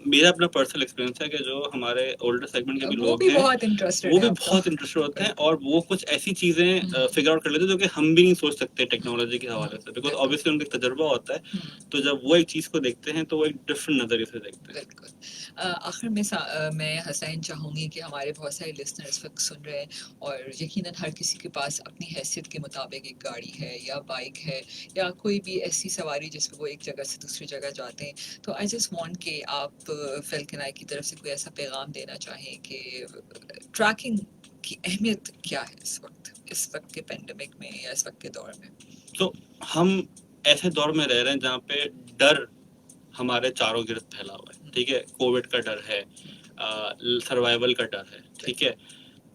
मेरा अपना पर्सनल एक्सपीरियंस है कि जो हमारे ओल्डर सेगमेंट के भी वो लोग भी हैं, बहुत इंटरेस्टेड वो है भी आपका। बहुत इंटरेस्टेड होते हैं, और वो कुछ ऐसी चीज़ें फिगर आउट कर लेते हैं जो कि हम भी नहीं सोच सकते टेक्नोलॉजी के हवाले से, बिकॉज बिल्कुल। ऑब्वियसली उनका तजुर्बा होता है। हम्म, तो जब वो एक चीज़ को देखते हैं तो वो एक डिफरेंट नज़रिए से देखते हैं। बिल्कुल। आखिर में मैं हसनैन चाहूँगी कि हमारे बहुत सारे लिसनर इस वक्त सुन रहे हैं, और यकीनन हर किसी के पास अपनी हैसियत के मुताबिक एक गाड़ी है या बाइक है या कोई भी ऐसी सवारी जिसमें वो एक जगह से दूसरी जगह जाते हैं। तो आई जस्ट वांट कि आप फैल्कन आई की तरफ से कोई ऐसा पैगाम देना चाहें कि ट्रैकिंग की अहमियत क्या है इस वक्त के पेंडेमिक में या इस वक्त के दौर में। तो हम ऐसे दौर में रह रहे हैं जहाँ पे डर हमारे चारों गिर्द फैला हुआ है, ठीक है। कोविड का डर है, सर्वाइवल का डर है, ठीक है।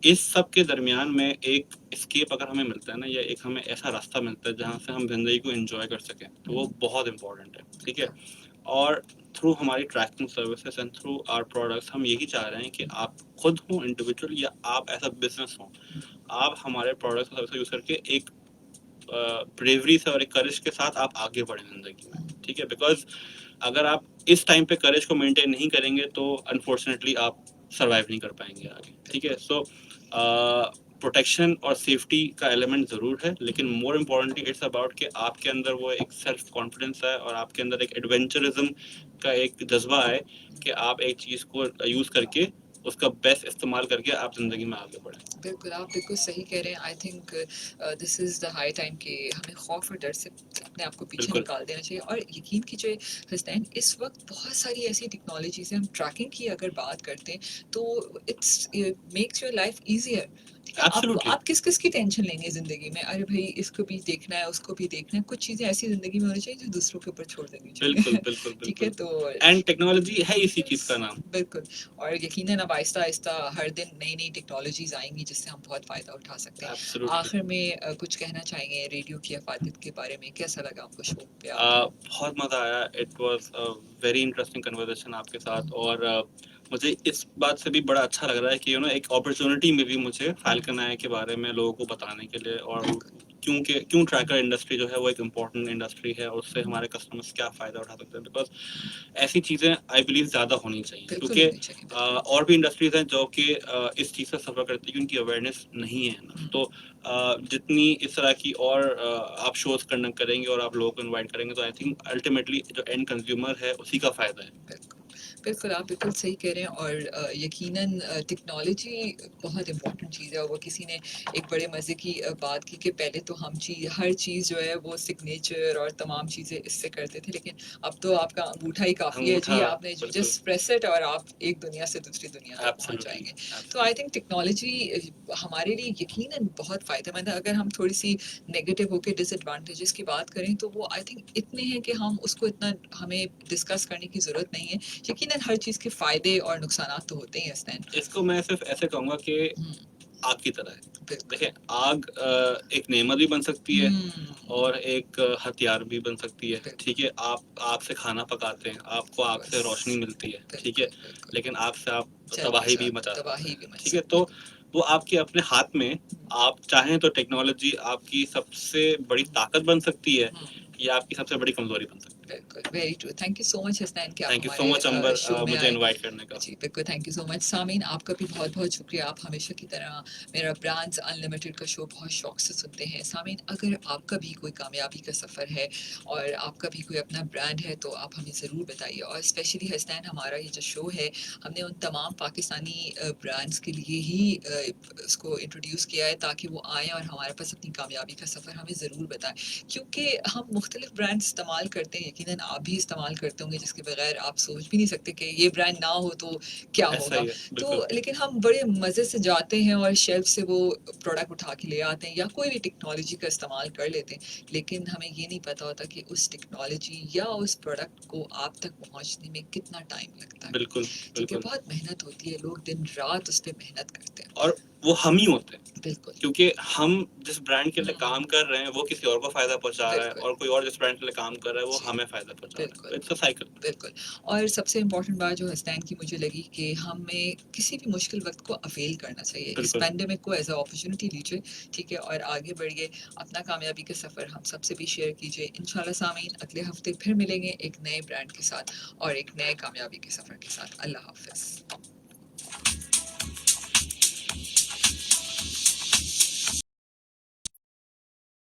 इस सब के दरमियान में एक एस्केप अगर हमें मिलता है ना, या एक हमें ऐसा रास्ता मिलता है जहाँ से हम जिंदगी को एंजॉय कर सकें, तो वो बहुत इंपॉर्टेंट है, ठीक है। और थ्रू हमारी tracking services and through our products हम यही चाह रहे हैं कि आप खुद हो इंडिविजुअल या आप ऐसा बिजनेस हो, आप हमारे प्रोडक्ट्स और सर्विसेज यूज करके एक ब्रेवरी से और एक करेज के साथ आप आगे बढ़ें जिंदगी में, ठीक है। बिकॉज अगर आप इस टाइम पे करेज को मेंटेन नहीं करेंगे तो अनफॉर्चुनेटली आप सरवाइव नहीं कर पाएंगे आगे, ठीक है। सो प्रोटेक्शन और सेफ्टी का एलिमेंट ज़रूर है, लेकिन मोर इम्पोर्टेंटली इट्स अबाउट कि आपके अंदर वो एक सेल्फ कॉन्फिडेंस है और आपके अंदर एक एडवेंचरिज्म का एक जज्बा है कि आप एक चीज़ को यूज़ करके उसका बेस्ट इस्तेमाल करके आप ज़िंदगी में आगे बढ़ें। बिल्कुल, आप बिल्कुल सही कह रहे हैं। I think this is the high time कि हमें खौफ और डर से अपने आप को पीछे बिल्कुल। निकाल देना चाहिए। और यकीन कीजिए हसनैन, इस वक्त बहुत सारी ऐसी टेक्नोलॉजीज़ हैं, हम ट्रैकिंग की अगर बात करते हैं तो it's makes your life easier. ठीक है, एब्सोल्युटली। आप किस-किस की टेंशन लेंगे ज़िंदगी में? अरे भई इसको भी देखना है, उसको भी देखना है। कुछ चीज़ें ऐसी ज़िंदगी में होनी चाहिए जो दूसरों के ऊपर छोड़ देनी चाहिए। बिल्कुल, बिल्कुल, ठीक है, बिल्कुल। तो एंड टेक्नोलॉजी है इसी चीज़ का नाम। बिल्कुल। और यकीनन अब आहिस्ता-आहिस्ता हर दिन नई-नई टेक्नोलॉजीज़ आएँगी जिससे हम बहुत फ़ायदा उठा सकते हैं। एब्सोल्युटली। आखिर में कुछ कहना चाहेंगे रेडियो की अफादियत के बारे में? कैसा लगा आपको शो पे आके? बहुत मज़ा आया। It was a very interesting conversation आपके साथ और मुझे इस बात से भी बड़ा अच्छा लग रहा है कि एक अपॉर्चुनिटी मिली मुझे फाल्कन आई के बारे में लोगों को बताने के लिए और क्यों ट्रैकर इंडस्ट्री जो है वो एक इम्पोर्टेंट इंडस्ट्री है और उससे हमारे कस्टमर्स क्या फ़ायदा उठा सकते हैं। बिकॉज़ ऐसी चीज़ें आई बिलीव ज़्यादा होनी चाहिए बिल्कुल क्योंकि होनी चाहिए, बिल्कुल। और भी इंडस्ट्रीज़ हैं जो कि इस चीज़ से सफ़र करती है कि उनकी अवेयरनेस नहीं है ना। तो जितनी इस तरह की और आप शोज़ कंडक्ट करेंगे और आप लोगों को इनवाइट करेंगे तो आई थिंक अल्टीमेटली जो एंड कंज्यूमर है उसी का फ़ायदा है। बिल्कुल। बिल्कुल, आप बिल्कुल सही कह रहे हैं। और यकीनन टेक्नोलॉजी बहुत इम्पोर्टेंट चीज़ है। और वो किसी ने एक बड़े मज़े की बात की कि पहले तो हम हर चीज़ जो है वो सिग्नेचर और तमाम चीज़ें इससे करते थे, लेकिन अब तो आपका अंगूठा ही काफ़ी है जी। अंगूठा आपने बिल्कुल। जस्ट प्रेस इट और आप एक दुनिया से दूसरी दुनिया तक पहुँच एब्सोल्युटली, जाएँगे। तो एब्सोल्युटली। आई थिंक टेक्नोलॉजी हमारे लिए यकीनन बहुत फ़ायदेमंद है। अगर हम थोड़ी-सी नेगेटिव होके डिसएडवांटेजेस की बात करें तो वो आई थिंक इतने हैं कि हम उसको इतना हमें डिस्कस करने की ज़रूरत नहीं है। यकीनन हर चीज़ के फ़ायदे और नुकसानात तो होते ही हैं हसनैन। इसको मैं सिर्फ़ ऐसे कहूँगा कि हुँ, आग की तरह है। बिल्कुल। देखिए आग एक नेमत भी बन सकती है हुँ, और एक हथियार भी बन सकती है। बिल्कुल। ठीक है? आप आग से खाना पकाते हैं, आपको आग से बस, रोशनी मिलती है। ठीक बिल्कुल, है? बिल्कुल। लेकिन आग से आप जल भी तबाही भी जाता, मचा सकते तबाही हैं। भी मच ठीक है? सकती तो है। वो आपके अपने हाथ में आप चाहें तो टेक्नोलॉजी आपकी सबसे बड़ी ताकत बन सकती है हुँ, या आपकी सबसे बड़ी कमज़ोरी बन सकती है। बिल्कुल, very true. Thank you so much Hasnain कि आप थैंक यू सो हमारे मच अंबर शो में मुझे आए। इनवाइट करने का। जी, बिल्कुल, थैंक यू सो मच। सामीन, आपका भी बहुत-बहुत शुक्रिया। आप हमेशा की तरह मेरा ब्रांड्स अनलिमिटेड का शो बहुत शौक से सुनते हैं। सामीन, अगर आपका भी कोई कामयाबी का सफ़र है और आपका भी कोई अपना ब्रांड है तो आप हमें ज़रूर बताइए। और स्पेशली हसनैन, हमारा ये जो शो है हमने उन तमाम पाकिस्तानी ब्रांड्स के लिए ही इसको इंट्रोड्यूस किया है ताकि वो आएँ और हमारे पास अपनी कामयाबी का सफ़र हमें ज़रूर बताएँ। क्योंकि हम मुख्तलिफ ब्रांड इस्तेमाल करते हैं, यकीनन आप भी इस्तेमाल करते होंगे जिसके बगैर आप सोच भी नहीं सकते कि ये ब्रांड ना हो तो क्या ऐसा होगा। ही है, तो बिल्कुल। लेकिन हम बड़े मज़े से जाते हैं और शेल्फ से वो प्रोडक्ट उठा के ले आते हैं या कोई भी टेक्नोलॉजी का इस्तेमाल कर लेते हैं, लेकिन हमें ये नहीं पता होता कि उस टेक्नोलॉजी या उस प्रोडक्ट को आप तक पहुंचने में कितना टाइम लगता है। बिल्कुल, ठीक है, बिल्कुल। बहुत मेहनत होती है, लोग दिन रात उस पर मेहनत करते हैं। और वो हम ही होते हैं। बिल्कुल। क्योंकि हम जिस ब्रांड के लिए हम्म, काम कर रहे हैं वो किसी और को फायदा पहुंचा रहा है बिल्कुल। और कोई और जिस ब्रांड के लिए काम कर रहा है वो जी, हमें फायदा पहुंचा रहा है। बिल्कुल। तो इट्स अ साइकिल। बिल्कुल। और सबसे इम्पोर्टेंट बात जो हसनैन की मुझे लगी कि हमें किसी भी मुश्किल वक्त को अवेल करना चाहिए। इस बिल्कुल। पैंडेमिक को एज अ अपॉर्चुनिटी लीजिए। ठीक है, और आगे बढ़िए। अपना कामयाबी का सफ़र हम सबसे भी शेयर कीजिए। इंशाल्लाह सामीन, अगले हफ्ते फिर मिलेंगे एक नए ब्रांड के साथ और एक नए कामयाबी के सफ़र के साथ। अल्लाह हाफिज़।